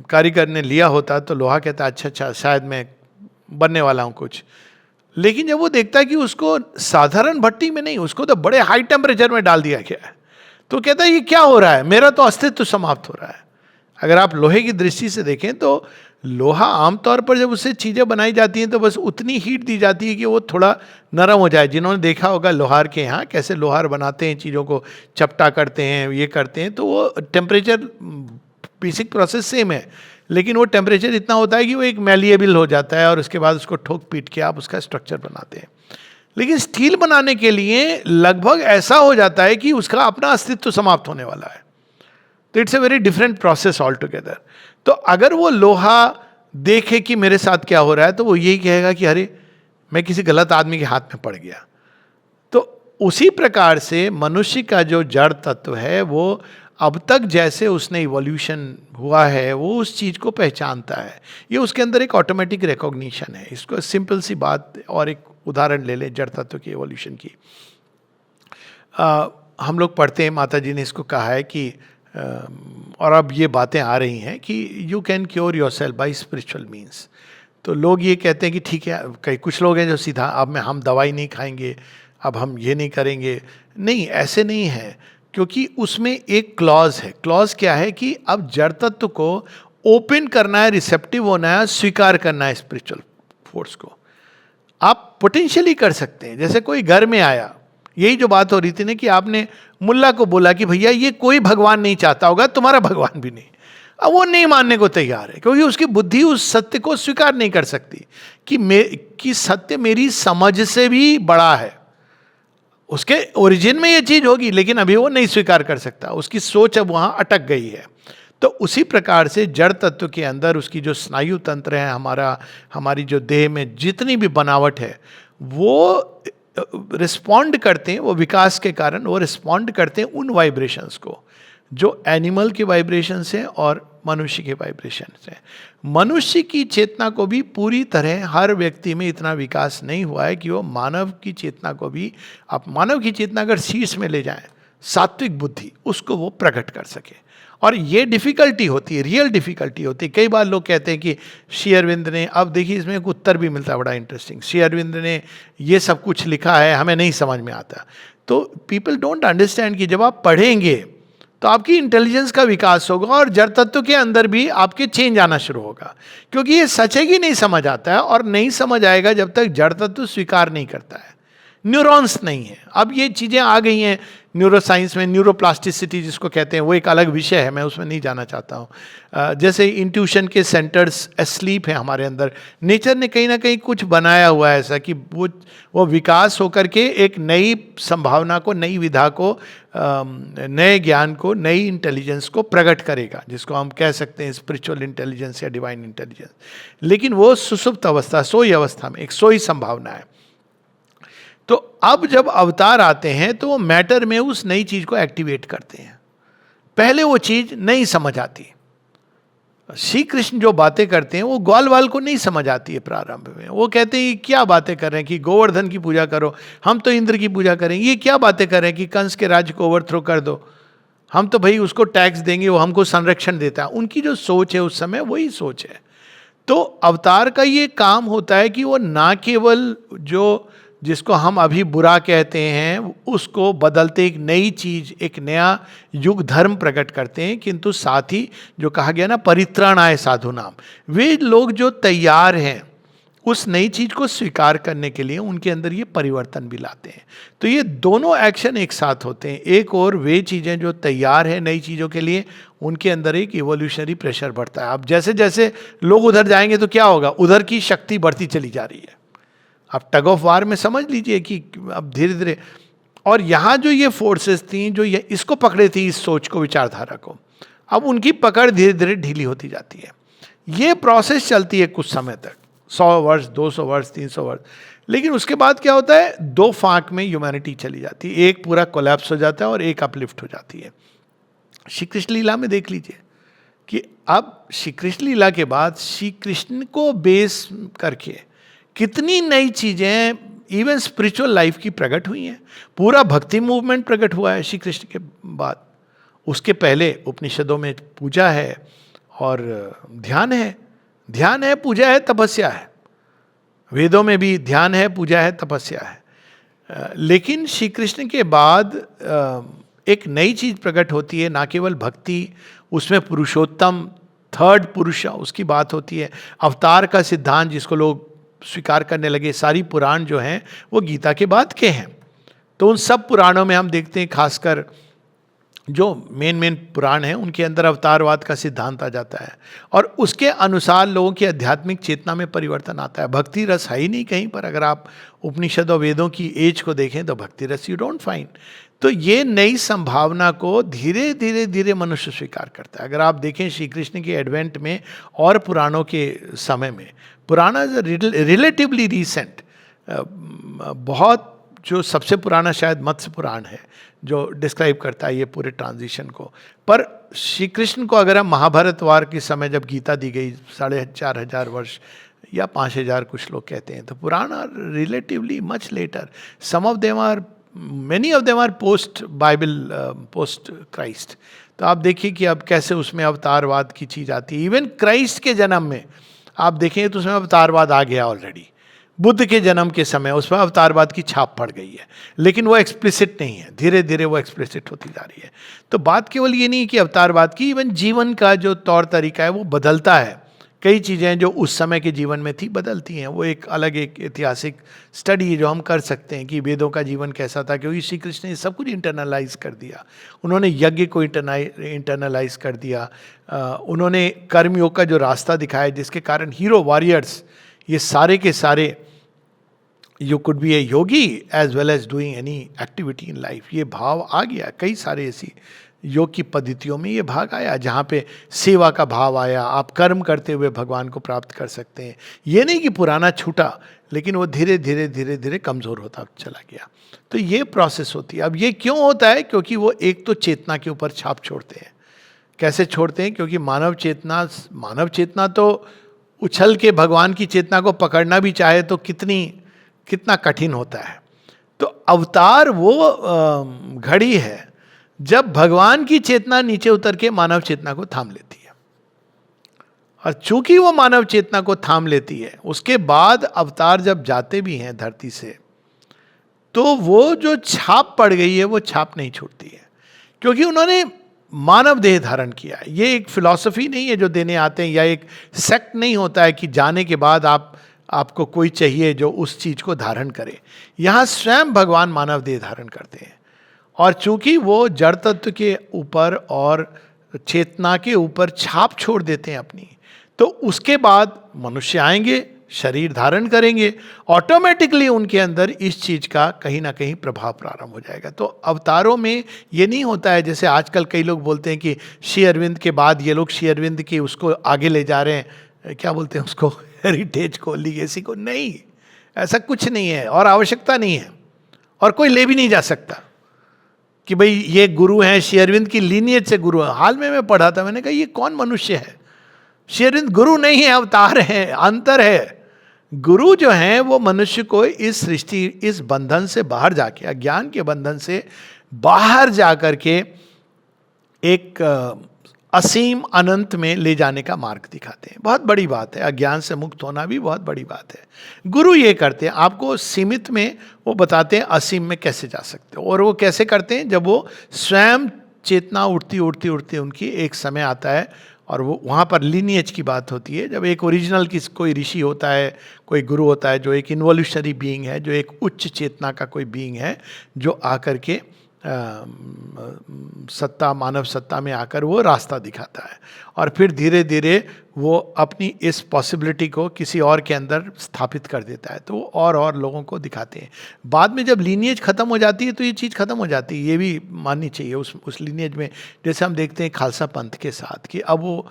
कारीगर ने लिया होता, तो लोहा कहता अच्छा शायद मैं बनने वाला हूँ कुछ। लेकिन जब वो देखता है कि उसको साधारण भट्टी में नहीं, उसको तो बड़े हाई टेम्परेचर में डाल दिया गया है, तो कहता है ये क्या हो रहा है, मेरा तो अस्तित्व समाप्त हो रहा है। अगर आप लोहे की दृष्टि से देखें तो लोहा आमतौर पर जब उससे चीज़ें बनाई जाती हैं तो बस उतनी हीट दी जाती है कि वो थोड़ा नरम हो जाए। जिन्होंने देखा होगा लोहार के यहाँ कैसे लोहार बनाते हैं, चीज़ों को चपटा करते हैं, ये करते हैं, तो वो टेम्परेचर बेसिक प्रोसेस सेम है, लेकिन वो टेम्परेचर इतना होता है कि वो एक मैलिएबल हो जाता है और उसके बाद उसको ठोक पीट के आप उसका स्ट्रक्चर बनाते हैं। लेकिन स्टील बनाने के लिए लगभग ऐसा हो जाता है कि उसका अपना अस्तित्व समाप्त होने वाला है। तो it's a very different process all together. तो अगर वो लोहा देखे कि मेरे साथ क्या हो रहा है, तो वो यही कहेगा कि अरे मैं किसी गलत आदमी के हाथ में पड़ गया। तो उसी प्रकार से मनुष्य का जो जड़ तत्व है, वो अब तक जैसे उसने इवोल्यूशन हुआ है, वो उस चीज़ को पहचानता है। ये उसके अंदर एक ऑटोमेटिक रिकॉग्निशन है। इसको सिंपल सी बात और एक उदाहरण ले लें जड़ तत्व की इवोल्यूशन की। हम लोग पढ़ते हैं, माता जी ने इसको कहा है कि और अब ये बातें आ रही हैं कि you can cure your self by spiritual means. तो लोग ये कहते हैं कि ठीक है, कई कुछ लोग हैं जो सीधा अब हम दवाई नहीं खाएंगे, अब हम ये नहीं करेंगे। नहीं, ऐसे नहीं है, क्योंकि उसमें एक क्लॉज है। क्लॉज क्या है कि अब जड़ तत्व को ओपन करना है, रिसेप्टिव होना है, स्वीकार करना है स्पिरिचुअल फोर्स को। आप पोटेंशियली कर सकते हैं। जैसे कोई घर में आया, यही जो बात हो रही थी ना कि आपने मुल्ला को बोला कि भैया ये कोई भगवान नहीं चाहता होगा, तुम्हारा भगवान भी नहीं। अब वो नहीं मानने को तैयार है, क्योंकि उसकी बुद्धि उस सत्य को स्वीकार नहीं कर सकती कि सत्य मेरी समझ से भी बड़ा है। उसके ओरिजिन में ये चीज होगी, लेकिन अभी वो नहीं स्वीकार कर सकता, उसकी सोच अब वहां अटक गई है। तो उसी प्रकार से जड़ तत्व के अंदर उसकी जो स्नायु तंत्र है, हमारी जो देह में जितनी भी बनावट है, वो रिस्पॉन्ड करते हैं, वो विकास के कारण वो रिस्पॉन्ड करते हैं उन वाइब्रेशंस को जो एनिमल के वाइब्रेशंस हैं और मनुष्य के वाइब्रेशंस हैं। मनुष्य की चेतना को भी पूरी तरह हर व्यक्ति में इतना विकास नहीं हुआ है कि वो मानव की चेतना को भी, आप मानव की चेतना अगर शीर्ष में ले जाएं, सात्विक बुद्धि, उसको वो प्रकट कर सके। और ये डिफ़िकल्टी होती है, रियल डिफ़िकल्टी होती है। कई बार लोग कहते हैं कि श्री अरविंद ने, अब देखिए इसमें एक उत्तर भी मिलता है बड़ा इंटरेस्टिंग, श्री अरविंद ने ये सब कुछ लिखा है, हमें नहीं समझ में आता। तो पीपल डोंट अंडरस्टैंड कि जब आप पढ़ेंगे तो आपकी इंटेलिजेंस का विकास होगा और जड़ तत्व के अंदर भी आपके चेंज आना शुरू होगा, क्योंकि ये सच है कि नहीं समझ आता है, और नहीं समझ आएगा जब तक जड़ तत्व स्वीकार नहीं करता है। न्यूरॉन्स नहीं है। अब ये चीज़ें आ गई हैं न्यूरोसाइंस में, न्यूरोप्लास्टिसिटी जिसको कहते हैं, वो एक अलग विषय है, मैं उसमें नहीं जाना चाहता हूँ। जैसे इंट्यूशन के सेंटर्स एस्लीप हैं हमारे अंदर, नेचर ने कहीं ना कहीं कुछ बनाया हुआ है ऐसा कि वो विकास होकर के एक नई संभावना को, नई विधा को, नए ज्ञान को, नई इंटेलिजेंस को प्रकट करेगा, जिसको हम कह सकते हैं स्पिरिचुअल इंटेलिजेंस या डिवाइन इंटेलिजेंस। लेकिन वो सुसुप्त अवस्था, सोई अवस्था में एक सोई संभावना है। तो अब जब अवतार आते हैं तो वो मैटर में उस नई चीज को एक्टिवेट करते हैं। पहले वो चीज नहीं समझ आती। श्री कृष्ण जो बातें करते हैं वो ग्वाल वाल को नहीं समझ आती है प्रारंभ में। वो कहते हैं क्या बातें कर रहे हैं कि गोवर्धन की पूजा करो, हम तो इंद्र की पूजा करेंगे। ये क्या बातें कर रहे हैं कि कंस के राज्य को ओवरथ्रो कर दो, हम तो भाई उसको टैक्स देंगे, वो हमको संरक्षण देता है। उनकी जो सोच है उस समय वही सोच है। तो अवतार का ये काम होता है कि वो ना केवल जिसको हम अभी बुरा कहते हैं उसको बदलते एक नई चीज, एक नया युग धर्म प्रकट करते हैं, किंतु साथ ही जो कहा गया ना परित्राणाय साधु नाम, वे लोग जो तैयार हैं उस नई चीज को स्वीकार करने के लिए उनके अंदर ये परिवर्तन भी लाते हैं। तो ये दोनों एक्शन एक साथ होते हैं। एक और वे चीजें जो तैयार है नई चीजों के लिए, उनके अंदर एक इवोल्यूशनरी प्रेशर बढ़ता है। अब जैसे जैसे लोग उधर जाएंगे तो क्या होगा, उधर की शक्ति बढ़ती चली जा रही है। आप टग ऑफ वार में समझ लीजिए कि अब धीरे धीरे, और यहाँ जो ये फोर्सेस थी जो ये इसको पकड़े थी, इस सोच को, विचारधारा को, अब उनकी पकड़ धीरे धीरे ढीली होती जाती है। ये प्रोसेस चलती है कुछ समय तक, 100 वर्ष, 200 वर्ष, 300 वर्ष, लेकिन उसके बाद क्या होता है, दो फांक में ह्यूमैनिटी चली जाती है। एक पूरा कोलैप्स हो जाता है और एक अपलिफ्ट हो जाती है। श्री कृष्ण लीला में देख लीजिए कि अब श्री कृष्ण लीला के बाद श्री कृष्ण को बेस करके कितनी नई चीजें इवन स्पिरिचुअल लाइफ की प्रकट हुई हैं। पूरा भक्ति मूवमेंट प्रकट हुआ है श्री कृष्ण के बाद। उसके पहले उपनिषदों में पूजा है और ध्यान है, ध्यान है, पूजा है, तपस्या है। वेदों में भी ध्यान है, पूजा है, तपस्या है। लेकिन श्री कृष्ण के बाद एक नई चीज प्रकट होती है, ना केवल भक्ति, उसमें पुरुषोत्तम, थर्ड पुरुष, उसकी बात होती है। अवतार का सिद्धांत जिसको लोग स्वीकार करने लगे। सारी पुराण जो हैं वो गीता के बाद के हैं। तो उन सब पुराणों में हम देखते हैं, खासकर जो मेन पुराण हैं उनके अंदर अवतारवाद का सिद्धांत आ जाता है और उसके अनुसार लोगों की आध्यात्मिक चेतना में परिवर्तन आता है। भक्ति रस है ही नहीं कहीं पर। अगर आप उपनिषद और वेदों की एज को देखें तो भक्ति रस यू डोंट फाइंड। तो ये नई संभावना को धीरे धीरे धीरे मनुष्य स्वीकार करता है। अगर आप देखें श्री कृष्ण के एडवेंट में और पुराणों के समय में, पुराना रिलेटिवली रिसेंट, बहुत जो सबसे पुराना शायद मत्स्य पुराण है जो डिस्क्राइब करता है ये पूरे ट्रांजिशन को। पर श्री कृष्ण को अगर हम महाभारत वार के समय जब गीता दी गई 4,500 वर्ष या 5,000 कुछ लोग कहते हैं, तो Purana are relatively much later. Some of them are, many of them are post Bible, post Christ. तो आप देखिए कि अब कैसे उसमें अवतारवाद की चीज आती है। इवन क्राइस्ट के जन्म में आप देखेंगे तो उसमें अवतारवाद आ गया ऑलरेडी। बुद्ध के जन्म के समय उसमें अवतारवाद की छाप पड़ गई है, लेकिन वो एक्सप्लिसिट नहीं है, धीरे धीरे वो एक्सप्लिसिट होती जा रही है। तो बात केवल ये नहीं कि अवतारवाद की, इवन जीवन का जो तौर तरीका है वो बदलता है। कई चीज़ें जो उस समय के जीवन में थी बदलती हैं। वो एक अलग एक ऐतिहासिक स्टडी जो हम कर सकते हैं कि वेदों का जीवन कैसा था, क्योंकि श्री कृष्ण ने सब कुछ इंटरनलाइज कर दिया। उन्होंने यज्ञ को इंटरनलाइज कर दिया। उन्होंने कर्मयोग का जो रास्ता दिखाया जिसके कारण हीरो वॉरियर्स ये सारे के सारे, you could be a yogi as well as doing any activity in life, ये भाव आ गया। कई सारे ऐसी योग की पद्धतियों में ये भाग आया जहाँ पे सेवा का भाव आया। आप कर्म करते हुए भगवान को प्राप्त कर सकते हैं। ये नहीं कि पुराना छूटा, लेकिन वो धीरे धीरे धीरे धीरे कमज़ोर होता चला गया। तो ये प्रोसेस होती है। अब ये क्यों होता है? क्योंकि वो एक तो चेतना के ऊपर छाप छोड़ते हैं। कैसे छोड़ते हैं? क्योंकि मानव चेतना तो उछल के भगवान की चेतना को पकड़ना भी चाहे तो कितना कठिन होता है। तो अवतार वो घड़ी है जब भगवान की चेतना नीचे उतर के मानव चेतना को थाम लेती है। और चूंकि वो मानव चेतना को थाम लेती है, उसके बाद अवतार जब जाते भी हैं धरती से, तो वो जो छाप पड़ गई है वो छाप नहीं छूटती है, क्योंकि उन्होंने मानव देह धारण किया है। ये एक फिलॉसफी नहीं है जो देने आते हैं, या एक सेक्ट नहीं होता है कि जाने के बाद आपको कोई चाहिए जो उस चीज को धारण करे। यहाँ स्वयं भगवान मानव देह धारण करते हैं। और चूंकि वो जड़ तत्व के ऊपर और चेतना के ऊपर छाप छोड़ देते हैं अपनी, तो उसके बाद मनुष्य आएंगे, शरीर धारण करेंगे, ऑटोमेटिकली उनके अंदर इस चीज का कहीं ना कहीं प्रभाव प्रारंभ हो जाएगा। तो अवतारों में ये नहीं होता है जैसे आजकल कई लोग बोलते हैं कि श्री अरविंद के बाद ये लोग श्री अरविंद की उसको आगे ले जा रहे हैं, क्या बोलते हैं उसको, हेरिटेज को, लीगेसी को। नहीं, ऐसा कुछ नहीं है और आवश्यकता नहीं है, और कोई ले भी नहीं जा सकता कि भाई ये गुरु हैं, श्री अरविंद की लीनियज से गुरु हैं। हाल में मैं पढ़ा था, मैंने कहा ये कौन मनुष्य है? श्री अरविंद गुरु नहीं है, अवतार है, अंतर है। गुरु जो हैं वो मनुष्य को इस सृष्टि, इस बंधन से बाहर जाके, अज्ञान के बंधन से बाहर जाकर के एक असीम अनंत में ले जाने का मार्ग दिखाते हैं। बहुत बड़ी बात है, अज्ञान से मुक्त होना भी बहुत बड़ी बात है। गुरु ये करते हैं, आपको सीमित में वो बताते हैं असीम में कैसे जा सकते हो। और वो कैसे करते हैं? जब वो स्वयं चेतना उठती उठती उठती उनकी एक समय आता है, और वो वहाँ पर लीनिएज की बात होती है, जब एक ओरिजिनल कोई ऋषि होता है, कोई गुरु होता है जो एक इन्वोल्यूशनरी बीइंग है, जो एक उच्च चेतना का कोई बीइंग है, जो आकर के सत्ता, मानव सत्ता में आकर वो रास्ता दिखाता है, और फिर धीरे धीरे वो अपनी इस पॉसिबिलिटी को किसी और के अंदर स्थापित कर देता है, तो वो और लोगों को दिखाते हैं। बाद में जब लीनिएज खत्म हो जाती है तो ये चीज़ खत्म हो जाती है, ये भी माननी चाहिए उस लीनिएज में। जैसे हम देखते हैं खालसा पंथ के साथ कि अब वो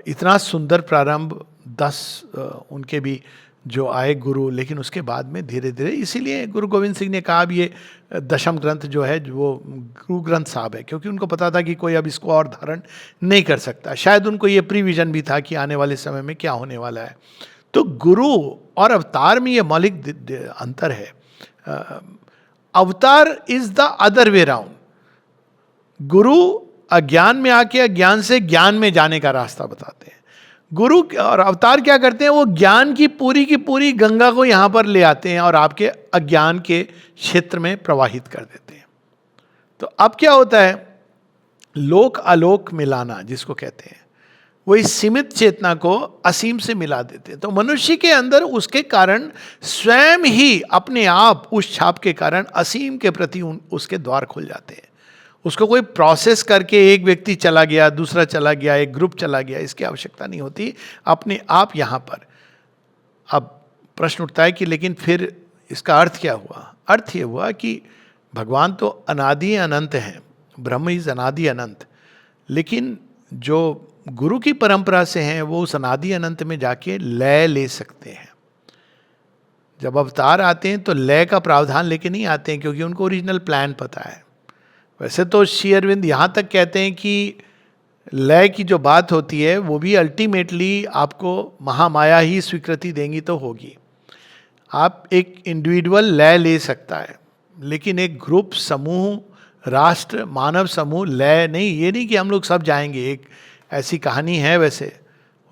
इतना सुंदर प्रारंभ 10 उनके भी जो आए गुरु, लेकिन उसके बाद में धीरे धीरे, इसीलिए गुरु गोविंद सिंह ने कहा भी ये दशम ग्रंथ जो है वो गुरु ग्रंथ साहब है, क्योंकि उनको पता था कि कोई अब इसको और धारण नहीं कर सकता। शायद उनको ये प्रीविजन भी था कि आने वाले समय में क्या होने वाला है। तो गुरु और अवतार में ये मौलिक अंतर है। अवतार is the other way round. गुरु अज्ञान में आके अज्ञान से ज्ञान में जाने का रास्ता बताते हैं। गुरु और अवतार क्या करते हैं, वो ज्ञान की पूरी गंगा को यहां पर ले आते हैं और आपके अज्ञान के क्षेत्र में प्रवाहित कर देते हैं। तो अब क्या होता है, लोक आलोक मिलाना जिसको कहते हैं, वो इस सीमित चेतना को असीम से मिला देते हैं। तो मनुष्य के अंदर उसके कारण स्वयं ही अपने आप उस छाप के कारण असीम के प्रति उसके द्वार खुल जाते हैं। उसको कोई प्रोसेस करके एक व्यक्ति चला गया, दूसरा चला गया, एक ग्रुप चला गया, इसकी आवश्यकता नहीं होती, अपने आप यहाँ पर। अब प्रश्न उठता है कि लेकिन फिर इसका अर्थ क्या हुआ? अर्थ ये हुआ कि भगवान तो अनादि अनंत हैं, ब्रह्म इज अनादि अनंत, लेकिन जो गुरु की परंपरा से हैं वो उस अनादि अनंत में जाके लय ले सकते हैं। जब अवतार आते हैं तो लय का प्रावधान लेके नहीं आते हैं, क्योंकि उनको ओरिजिनल प्लान पता है। वैसे तो श्री अरविंद यहाँ तक कहते हैं कि लय की जो बात होती है वो भी अल्टीमेटली आपको महामाया ही स्वीकृति देंगी तो होगी। आप एक इंडिविजुअल लय ले सकता है, लेकिन एक ग्रुप, समूह, राष्ट्र, मानव समूह लय नहीं। ये नहीं कि हम लोग सब जाएंगे। एक ऐसी कहानी है वैसे,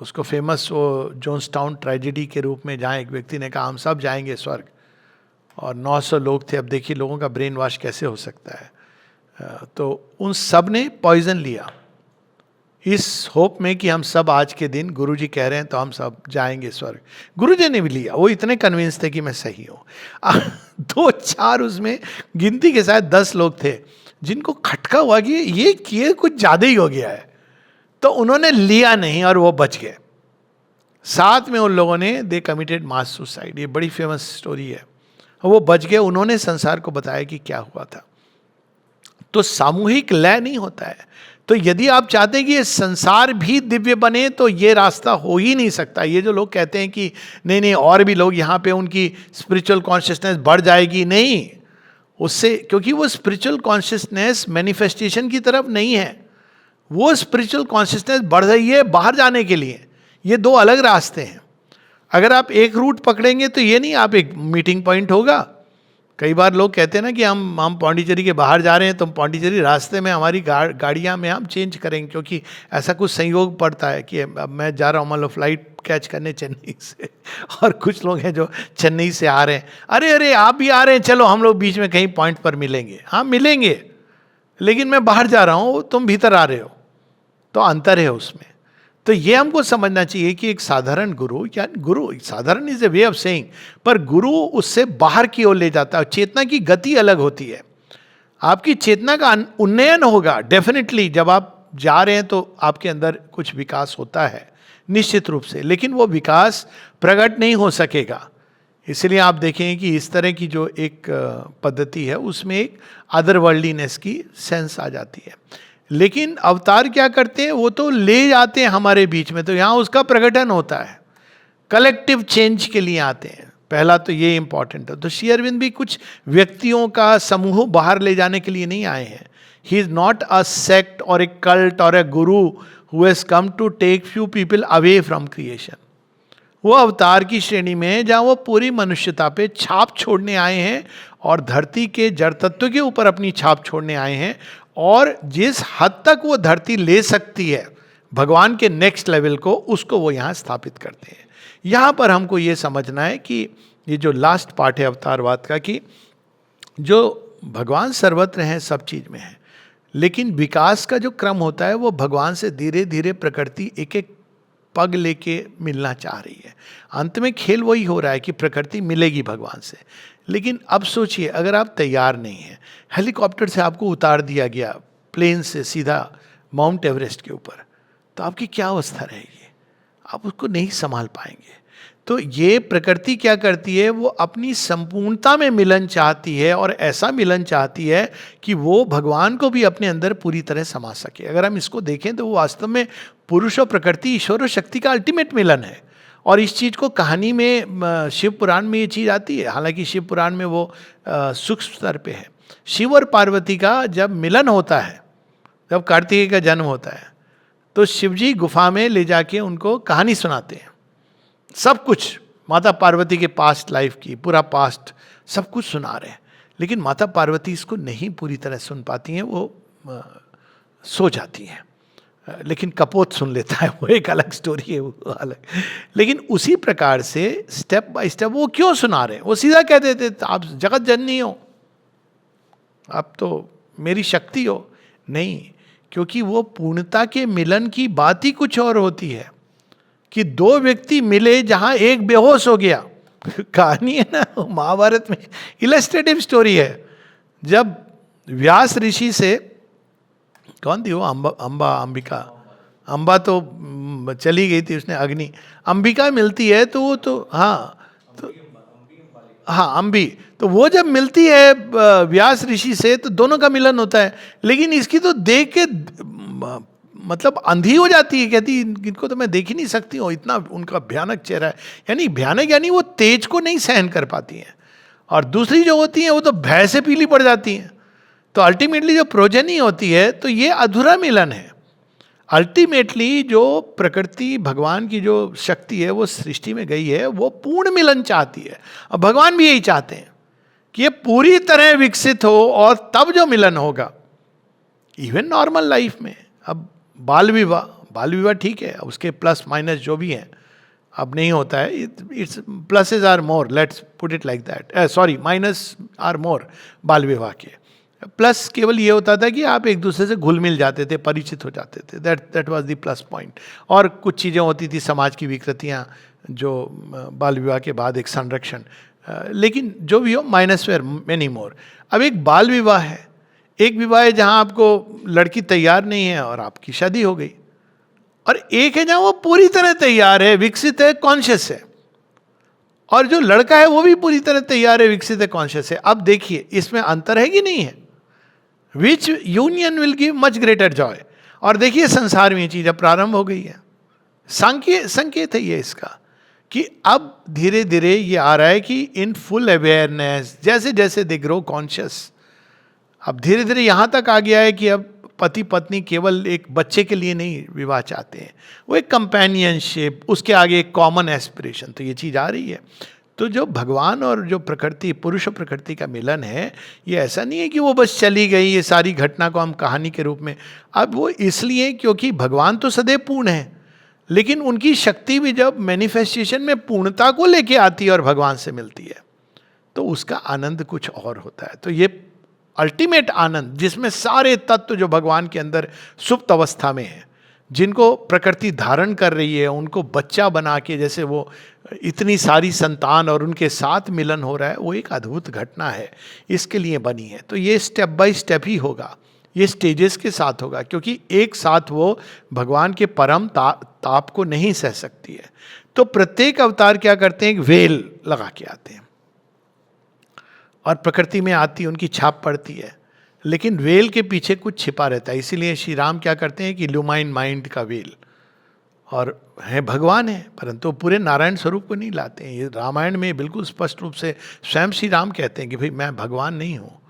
उसको फेमस वो जोन्सटाउन ट्रेजेडी के रूप में, जहाँ एक व्यक्ति ने कहा हम सब जाएंगे स्वर्ग, और 900 लोग थे। अब देखिए लोगों का ब्रेन वॉश कैसे हो सकता है। तो उन सब ने पॉइजन लिया इस होप में कि हम सब आज के दिन गुरुजी कह रहे हैं तो हम सब जाएंगे स्वर्ग। गुरुजी ने भी लिया, वो इतने कन्विंस थे कि मैं सही हूँ। 2-4 उसमें गिनती के साथ 10 लोग थे जिनको खटका हुआ कि ये किए कुछ ज़्यादा ही हो गया है, तो उन्होंने लिया नहीं और वो बच गए। साथ में उन लोगों ने दे कमिटेड मास सुसाइड। ये बड़ी फेमस स्टोरी है। वो बच गए, उन्होंने संसार को बताया कि क्या हुआ था। तो सामूहिक लय नहीं होता है। तो यदि आप चाहते हैं कि ये संसार भी दिव्य बने तो ये रास्ता हो ही नहीं सकता। ये जो लोग कहते हैं कि नहीं नहीं और भी लोग यहाँ पे उनकी स्पिरिचुअल कॉन्शियसनेस बढ़ जाएगी, नहीं, उससे, क्योंकि वो स्पिरिचुअल कॉन्शियसनेस मैनिफेस्टेशन की तरफ नहीं है। वो स्पिरिचुअल कॉन्शियसनेस बढ़ रही है बाहर जाने के लिए। ये 2 अलग रास्ते हैं। अगर आप एक रूट पकड़ेंगे तो ये नहीं आप एक मीटिंग पॉइंट होगा। कई बार लोग कहते हैं ना कि हम पौंडीचेरी के बाहर जा रहे हैं, तो पौंडीचेरी रास्ते में हमारी गाड़ियाँ में हम चेंज करेंगे, क्योंकि ऐसा कुछ संयोग पड़ता है कि अब मैं जा रहा हूँ मान लो फ्लाइट कैच करने चेन्नई से, और कुछ लोग हैं जो चेन्नई से आ रहे हैं, अरे आप भी आ रहे हैं, चलो हम लोग बीच में कहीं पॉइंट पर मिलेंगे। हाँ मिलेंगे, लेकिन मैं बाहर जा रहा हूँ, तुम भीतर आ रहे हो, तो अंतर है उसमें। तो ये हमको समझना चाहिए कि एक साधारण गुरु, या गुरु साधारण is a way of saying, पर गुरु उससे बाहर की ओर ले जाता है। चेतना की गति अलग होती है। आपकी चेतना का उन्नयन होगा डेफिनेटली। जब आप जा रहे हैं तो आपके अंदर कुछ विकास होता है निश्चित रूप से, लेकिन वो विकास प्रकट नहीं हो सकेगा। इसलिए आप देखें कि इस तरह की जो एक पद्धति है उसमें एक अदरवर्ल्डलीनेस की सेंस आ जाती है। लेकिन अवतार क्या करते हैं, वो तो ले जाते हैं हमारे बीच में, तो यहाँ उसका प्रकटन होता है। कलेक्टिव चेंज के लिए आते हैं। पहला तो ये इंपॉर्टेंट है। तो श्री अरविंद भी कुछ व्यक्तियों का समूह बाहर ले जाने के लिए नहीं आए हैं। He is not a sect और ए कल्ट और a guru who has come to take few people away from creation. वो अवतार की श्रेणी में है जहाँ वो पूरी मनुष्यता पे छाप छोड़ने आए हैं और धरती के जड़ तत्व के ऊपर अपनी छाप छोड़ने आए हैं। और जिस हद तक वो धरती ले सकती है भगवान के नेक्स्ट लेवल को, उसको वो यहाँ स्थापित करते हैं। यहाँ पर हमको ये समझना है कि ये जो लास्ट पार्ट है अवतारवाद का, कि जो भगवान सर्वत्र हैं, सब चीज़ में है, लेकिन विकास का जो क्रम होता है वो भगवान से धीरे धीरे प्रकृति एक एक पग लेके मिलना चाह रही है। अंत में खेल वही हो रहा है कि प्रकृति मिलेगी भगवान से। लेकिन अब सोचिए, अगर आप तैयार नहीं हैं, हेलीकॉप्टर से आपको उतार दिया गया प्लेन से सीधा माउंट एवरेस्ट के ऊपर, तो आपकी क्या अवस्था रहेगी? आप उसको नहीं संभाल पाएंगे। तो ये प्रकृति क्या करती है, वो अपनी संपूर्णता में मिलन चाहती है, और ऐसा मिलन चाहती है कि वो भगवान को भी अपने अंदर पूरी तरह समा सके। अगर हम इसको देखें तो वो वास्तव में पुरुष और प्रकृति, ईश्वर और शक्ति का अल्टीमेट मिलन है। और इस चीज़ को कहानी में, शिव पुराण में ये चीज़ आती है। हालांकि शिव पुराण में वो सूक्ष्म स्तर पे है। शिव और पार्वती का जब मिलन होता है, जब कार्तिकेय का जन्म होता है, तो शिवजी गुफा में ले जाके उनको कहानी सुनाते हैं। सब कुछ माता पार्वती के पास्ट लाइफ की, पूरा पास्ट सब कुछ सुना रहे हैं। लेकिन माता पार्वती इसको नहीं पूरी तरह सुन पाती हैं, वो सो जाती हैं। लेकिन कपोत सुन लेता है, वो एक अलग स्टोरी है, वो अलग। लेकिन उसी प्रकार से स्टेप बाय स्टेप वो क्यों सुना रहे हैं? वो सीधा कह देते आप जगत जननी हो, आप तो मेरी शक्ति हो। नहीं, क्योंकि वो पूर्णता के मिलन की बात ही कुछ और होती है कि दो व्यक्ति मिले जहां एक बेहोश हो गया। कहानी है ना, महाभारत में इलस्ट्रेटिव स्टोरी है। जब व्यास ऋषि से, कौन थी वो, अंबिका, अंबा तो चली गई थी, उसने अग्नि, अंबिका मिलती है तो वो तो हाँ अंबी, तो वो जब मिलती है व्यास ऋषि से तो दोनों का मिलन होता है। लेकिन इसकी तो देख के मतलब अंधी हो जाती है, कहती इनको तो मैं देख ही नहीं सकती हूँ, इतना उनका भयानक चेहरा है। यानी भयानक, यानी वो तेज को नहीं सहन कर पाती हैं। और दूसरी जो होती हैं वो तो भय से पीली पड़ जाती हैं। तो अल्टीमेटली जो प्रोजनी होती है, तो ये अधूरा मिलन है। अल्टीमेटली जो प्रकृति, भगवान की जो शक्ति है वो सृष्टि में गई है, वो पूर्ण मिलन चाहती है। और भगवान भी यही चाहते हैं कि ये पूरी तरह विकसित हो, और तब जो मिलन होगा। इवन नॉर्मल लाइफ में अब बाल विवाह ठीक है, उसके प्लस माइनस जो भी हैं अब नहीं होता है। It's pluses are more, let's put it like that, sorry minus are more बाल विवाह के। प्लस केवल ये होता था कि आप एक दूसरे से घुल मिल जाते थे, परिचित हो जाते थे, that was the plus point. और कुछ चीज़ें होती थी, समाज की विकृतियाँ, जो बाल विवाह के बाद एक संरक्षण। लेकिन जो भी हो, माइनस वेयर मेनी मोर। अब एक बाल विवाह है, एक विवाह है जहाँ आपको लड़की तैयार नहीं है और आपकी शादी हो गई, और एक है जहाँ वो पूरी तरह तैयार है, विकसित है, कॉन्शियस है, और जो लड़का है वो भी पूरी तरह तैयार है, विकसित है, कॉन्शियस है। अब देखिए इसमें अंतर है कि नहीं है? विच union will give much greater Joy. और देखिए संसार में ये चीज अब प्रारंभ हो गई है। संकेत है ये इसका कि अब धीरे धीरे ये आ रहा है कि इन फुल अवेयरनेस, जैसे जैसे दे ग्रो कॉन्शियस, अब धीरे धीरे यहां तक आ गया है कि अब पति पत्नी केवल एक बच्चे के लिए नहीं विवाह चाहते हैं, वो एक कंपेनियनशिप, उसके आगे एक कॉमन एस्पिरेशन, तो ये चीज़ आ रही है। तो जो भगवान और जो प्रकृति, पुरुष और प्रकृति का मिलन है, ये ऐसा नहीं है कि वो बस चली गई, ये सारी घटना को हम कहानी के रूप में। अब वो इसलिए क्योंकि भगवान तो सदैव पूर्ण है, लेकिन उनकी शक्ति भी जब मैनिफेस्टेशन में पूर्णता को लेके आती है और भगवान से मिलती है, तो उसका आनंद कुछ और होता है। तो ये अल्टीमेट आनंद, जिसमें सारे तत्व जो भगवान के अंदर सुप्त अवस्था में है, जिनको प्रकृति धारण कर रही है, उनको बच्चा बना के, जैसे वो इतनी सारी संतान और उनके साथ मिलन हो रहा है, वो एक अद्भुत घटना है, इसके लिए बनी है। तो ये स्टेप बाय स्टेप ही होगा, ये स्टेजेस के साथ होगा, क्योंकि एक साथ वो भगवान के परम ताप को नहीं सह सकती है। तो प्रत्येक अवतार क्या करते हैं, एक वेल लगा के आते हैं, और प्रकृति में आती उनकी छाप पड़ती है, लेकिन वेल के पीछे कुछ छिपा रहता है। इसीलिए श्री राम क्या करते हैं कि ल्यूमाइन माइंड का वेल, और है भगवान है, परंतु पूरे नारायण स्वरूप को नहीं लाते हैं। ये रामायण में बिल्कुल स्पष्ट रूप से स्वयं श्री राम कहते हैं कि भाई मैं भगवान नहीं हूँ,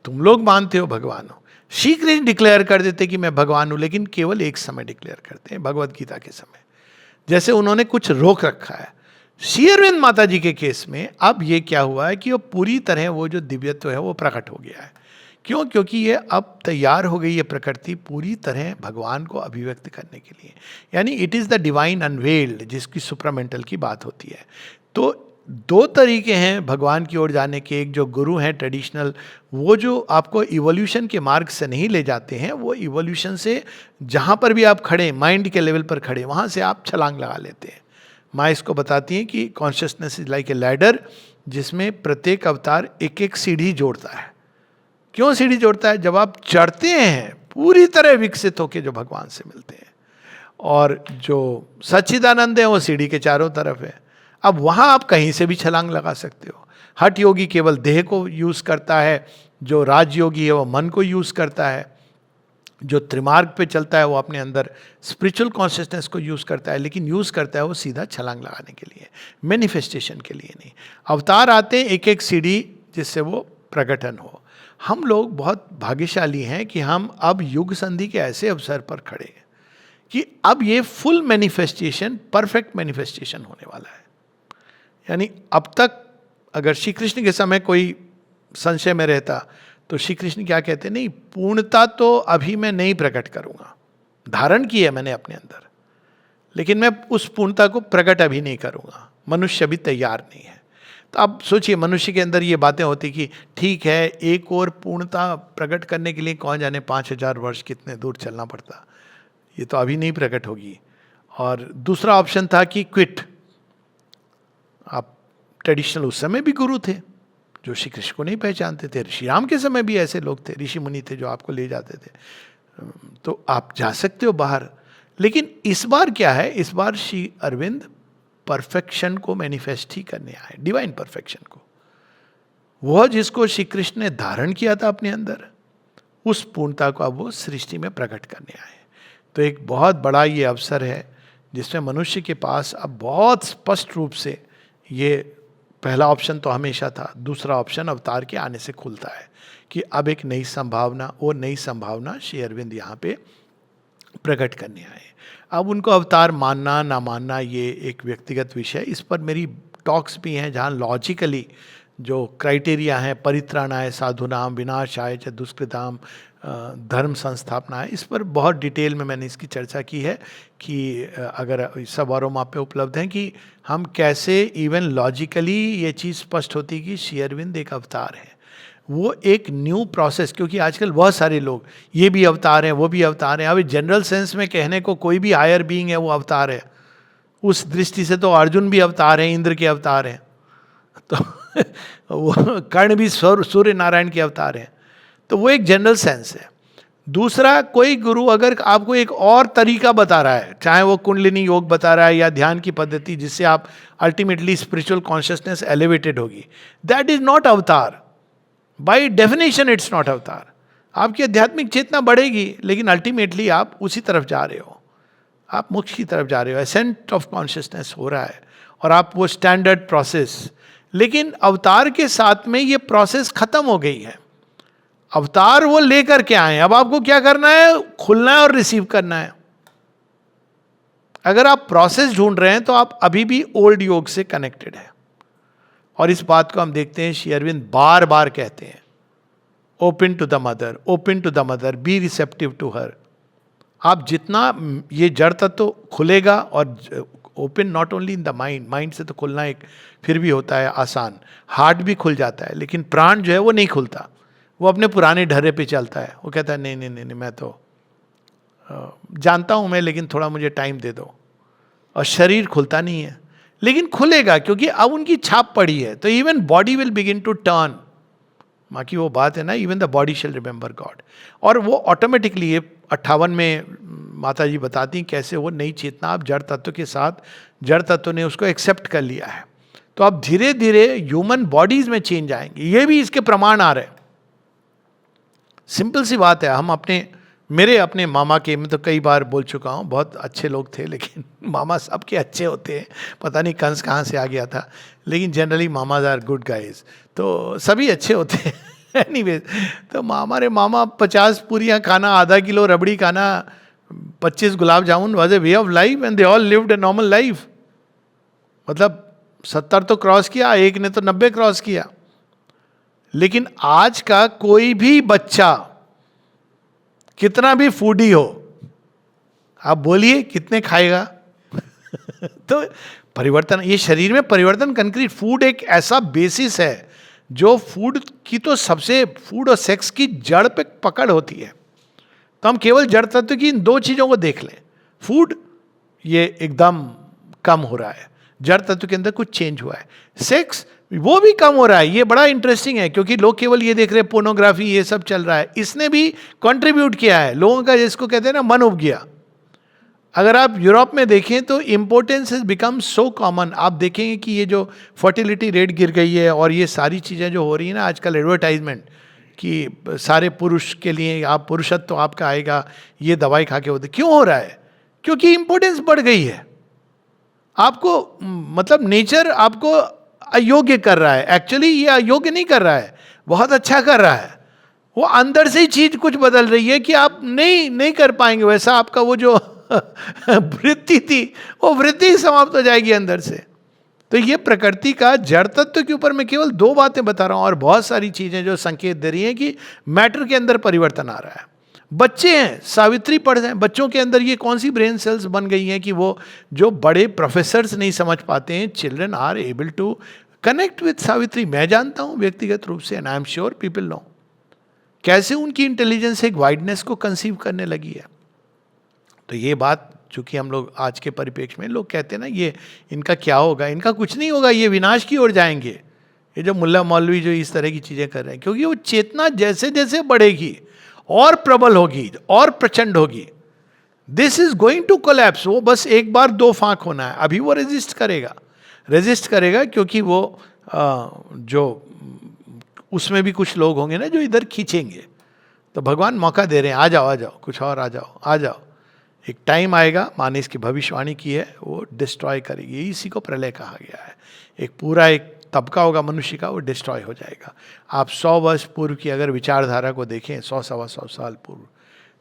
तुम लोग मानते हो भगवान हो। श्री कृष्ण डिक्लेयर कर देते कि मैं भगवान हूँ, लेकिन केवल एक समय डिक्लेयर करते हैं, भगवद गीता के समय। जैसे उन्होंने कुछ रोक रखा है। श्री अरविंद माता जी के केस में अब ये क्या हुआ है कि वो पूरी तरह वो जो दिव्यत्व है वो प्रकट हो गया है। क्यों? क्योंकि ये अब तैयार हो गई है प्रकृति पूरी तरह भगवान को अभिव्यक्त करने के लिए। यानी it is the divine unveiled, जिसकी सुप्रामेंटल की बात होती है। तो दो तरीके हैं भगवान की ओर जाने के। एक जो गुरु हैं ट्रेडिशनल, वो जो आपको इवोल्यूशन के मार्ग से नहीं ले जाते हैं, वो इवोल्यूशन से जहाँ पर भी आप खड़े, माइंड के लेवल पर खड़े, वहाँ से आप छलांग लगा लेते हैं। माँ इसको बताती हैं कि consciousness is like a ladder, जिसमें प्रत्येक अवतार एक एक सीढ़ी जोड़ता है। क्यों सीढ़ी जोड़ता है? जब आप चढ़ते हैं पूरी तरह विकसित होकर जो भगवान से मिलते हैं, और जो सच्चिदानंद है वो सीढ़ी के चारों तरफ है। अब वहाँ आप कहीं से भी छलांग लगा सकते हो। हठ योगी केवल देह को यूज़ करता है, जो राजयोगी है वो मन को यूज़ करता है, जो त्रिमार्ग पे चलता है वो अपने अंदर स्पिरिचुअल कॉन्शियसनेस को यूज़ करता है, लेकिन यूज़ करता है वो सीधा छलांग लगाने के लिए, मैनिफेस्टेशन के लिए नहीं। अवतार आते हैं एक एक सीढ़ी जिससे वो प्रकटन हो। हम लोग बहुत भाग्यशाली हैं कि हम अब युग संधि के ऐसे अवसर पर खड़े हैं कि अब ये फुल मैनिफेस्टेशन, परफेक्ट मैनिफेस्टेशन होने वाला है। यानी अब तक अगर श्री कृष्ण के समय कोई संशय में रहता तो श्री कृष्ण क्या कहते? नहीं, पूर्णता तो अभी मैं नहीं प्रकट करूंगा, धारण की है मैंने अपने अंदर, लेकिन मैं उस पूर्णता को प्रकट अभी नहीं करूंगा, मनुष्य अभी तैयार नहीं है। तो अब सोचिए, मनुष्य के अंदर ये बातें होती कि ठीक है, एक और पूर्णता प्रकट करने के लिए कौन जाने 5000 वर्ष कितने दूर चलना पड़ता, ये तो अभी नहीं प्रकट होगी। और दूसरा ऑप्शन था कि क्विट। आप ट्रेडिशनल उस समय भी गुरु थे जो श्री कृष्ण को नहीं पहचानते थे, श्री राम के समय भी ऐसे लोग थे, ऋषि मुनि थे जो आपको ले जाते थे, तो आप जा सकते हो बाहर। लेकिन इस बार क्या है? इस बार श्री अरविंद परफेक्शन को मैनिफेस्ट ही करने आए, डिवाइन परफेक्शन को। वह जिसको श्री कृष्ण ने धारण किया था अपने अंदर, उस पूर्णता को अब वो सृष्टि में प्रकट करने आए। तो एक बहुत बड़ा ये अवसर है जिसमें मनुष्य के पास अब बहुत स्पष्ट रूप से ये पहला ऑप्शन तो हमेशा था, दूसरा ऑप्शन अवतार के आने से खुलता है कि अब एक नई संभावना, और नई संभावना श्री अरविंद यहाँ पे प्रकट करने आए। अब उनको अवतार मानना ना मानना ये एक व्यक्तिगत विषय, इस पर मेरी टॉक्स भी हैं जहाँ लॉजिकली जो क्राइटेरिया हैं, परित्राणाय साधुनाम विनाशाय च दुष्कृताम धर्म संस्थापना है, इस पर बहुत डिटेल में मैंने इसकी चर्चा की है कि अगर सब और वहाँ पे उपलब्ध हैं कि हम कैसे इवन लॉजिकली ये चीज़ स्पष्ट होती है कि श्री अरविंद एक अवतार है। वो एक न्यू प्रोसेस, क्योंकि आजकल बहुत सारे लोग ये भी अवतार हैं वो भी अवतार हैं। अभी जनरल सेंस में कहने को कोई भी हायर बीइंग है वो अवतार है, उस दृष्टि से तो अर्जुन भी अवतार हैं, इंद्र के अवतार हैं, तो वो कर्ण भी सूर्य नारायण के अवतार हैं। तो वो एक जनरल सेंस है। दूसरा, कोई गुरु अगर आपको एक और तरीका बता रहा है, चाहे वो कुंडलिनी योग बता रहा है या ध्यान की पद्धति जिससे आप अल्टीमेटली स्पिरिचुअल कॉन्शियसनेस एलिवेटेड होगी, दैट इज नॉट अवतार। बाय डेफिनेशन इट्स नॉट अवतार। आपकी आध्यात्मिक चेतना बढ़ेगी, लेकिन अल्टीमेटली आप उसी तरफ जा रहे हो, आप मोक्ष की तरफ जा रहे हो, एसेंट ऑफ कॉन्शियसनेस हो रहा है, और आप वो स्टैंडर्ड प्रोसेस। लेकिन अवतार के साथ में ये प्रोसेस खत्म हो गई है। अवतार वो लेकर के आए, अब आपको क्या करना है? खुलना है और रिसीव करना है। अगर आप प्रोसेस ढूंढ रहे हैं तो आप अभी भी ओल्ड योग से कनेक्टेड है। और इस बात को हम देखते हैं, श्री अरविंद बार बार कहते हैं, open to the mother, open to the mother, be receptive to her. आप जितना ये जड़ तत्व तो खुलेगा, और open not only in the mind, mind से तो खुलना एक फिर भी होता है आसान, हार्ट भी खुल जाता है, लेकिन प्राण जो है वो नहीं खुलता, वो अपने पुराने ढर्रे पे चलता है। वो कहता है नहीं नहीं नहीं, नहीं मैं तो जानता हूँ मैं, लेकिन थोड़ा मुझे टाइम दे दो। और शरीर खुलता नहीं है, लेकिन खुलेगा क्योंकि अब उनकी छाप पड़ी है। तो even body will begin to turn. माँ की वो बात है ना, even the body shall remember God. और वो ऑटोमेटिकली, ये 58 में माता जी बताती कैसे वो नई चेतना अब जड़ तत्व के साथ, जड़ तत्व ने उसको एक्सेप्ट कर लिया है। तो अब धीरे धीरे ह्यूमन बॉडीज में चेंज आएंगे, ये भी इसके प्रमाण आ रहे हैं। सिंपल सी बात है, हम मेरे अपने मामा के, मैं तो कई बार बोल चुका हूँ, बहुत अच्छे लोग थे, लेकिन मामा सबके अच्छे होते हैं, पता नहीं कंस कहाँ से आ गया था, लेकिन generally mamas are good guys, तो सभी अच्छे होते हैं। एनीवेज, तो हमारे मामा 50 पूरियाँ खाना, आधा किलो रबड़ी खाना, 25 gulab jamun was a way of life, and they all lived a normal life. मतलब 70 तो क्रॉस किया, एक ने तो 90 क्रॉस किया। लेकिन आज का कोई भी बच्चा, कितना भी फूडी हो, आप बोलिए कितने खाएगा? तो परिवर्तन, ये शरीर में परिवर्तन कंक्रीट, फूड एक ऐसा बेसिस है जो फूड की तो सबसे, फूड और सेक्स की जड़ पे पकड़ होती है। तो हम केवल जड़ तत्व की इन दो चीजों को देख लें, फूड ये एकदम कम हो रहा है, जड़ तत्व के अंदर कुछ चेंज हुआ है, सेक्स वो भी कम हो रहा है। ये बड़ा इंटरेस्टिंग है क्योंकि लोग केवल ये देख रहे हैं पोर्नोग्राफी ये सब चल रहा है, इसने भी कंट्रीब्यूट किया है लोगों का, जिसको कहते हैं ना मन उब गया। अगर आप यूरोप में देखें तो importance has become so common. आप देखेंगे कि ये जो फर्टिलिटी रेट गिर गई है और ये सारी चीज़ें जो हो रही है ना आजकल, एडवर्टाइजमेंट कि सारे पुरुष के लिए आप पुरुषत्व तो आपका आएगा, ये दवाई खा के होते, क्यों हो रहा है? क्योंकि इम्पोर्टेंस बढ़ गई है। आपको मतलब नेचर आपको अयोग्य कर रहा है, एक्चुअली ये अयोग्य नहीं कर रहा है, बहुत अच्छा कर रहा है। वो अंदर से ही चीज कुछ बदल रही है कि आप नहीं कर पाएंगे वैसा, आपका वो जो वृत्ति थी वो वृत्ति समाप्त हो जाएगी अंदर से। तो ये प्रकृति का जड़ तत्व के ऊपर मैं केवल दो बातें बता रहा हूं और बहुत सारी चीजें जो संकेत दे रही हैं कि मैटर के अंदर परिवर्तन आ रहा है। बच्चे हैं, सावित्री पढ़ रहे हैं, बच्चों के अंदर ये कौन सी ब्रेन सेल्स बन गई हैं कि वो जो बड़े प्रोफेसर्स नहीं समझ पाते हैं, children are able to connect with Savitri. मैं जानता हूं व्यक्तिगत रूप से, and I am sure people know कैसे उनकी इंटेलिजेंस एक वाइडनेस को कंसीव करने लगी है। तो ये बात चूंकि हम लोग आज के परिप्रेक्ष्य में लोग कहते हैं ना ये इनका क्या होगा, इनका कुछ नहीं होगा, ये विनाश की ओर जाएंगे, ये जो मुल्ला मौलवी जो इस तरह की चीजें कर रहे हैं, क्योंकि वो चेतना जैसे जैसे बढ़ेगी और प्रबल होगी और प्रचंड होगी, this is going to collapse. वो बस एक बार दो फांक होना है, अभी वो रेजिस्ट करेगा क्योंकि वो जो उसमें भी कुछ लोग होंगे ना जो इधर खींचेंगे। तो भगवान मौका दे रहे हैं, आ जाओ कुछ और, आ जाओ। एक टाइम आएगा, माँ ने इसकी भविष्यवाणी की है, वो डिस्ट्रॉय करेगी। इसी को प्रलय कहा गया है। एक पूरा एक तबका होगा मनुष्य का, वो डिस्ट्रॉय हो जाएगा। आप 100 वर्ष पूर्व की अगर विचारधारा को देखें, 100 सवा 100 साल पूर्व,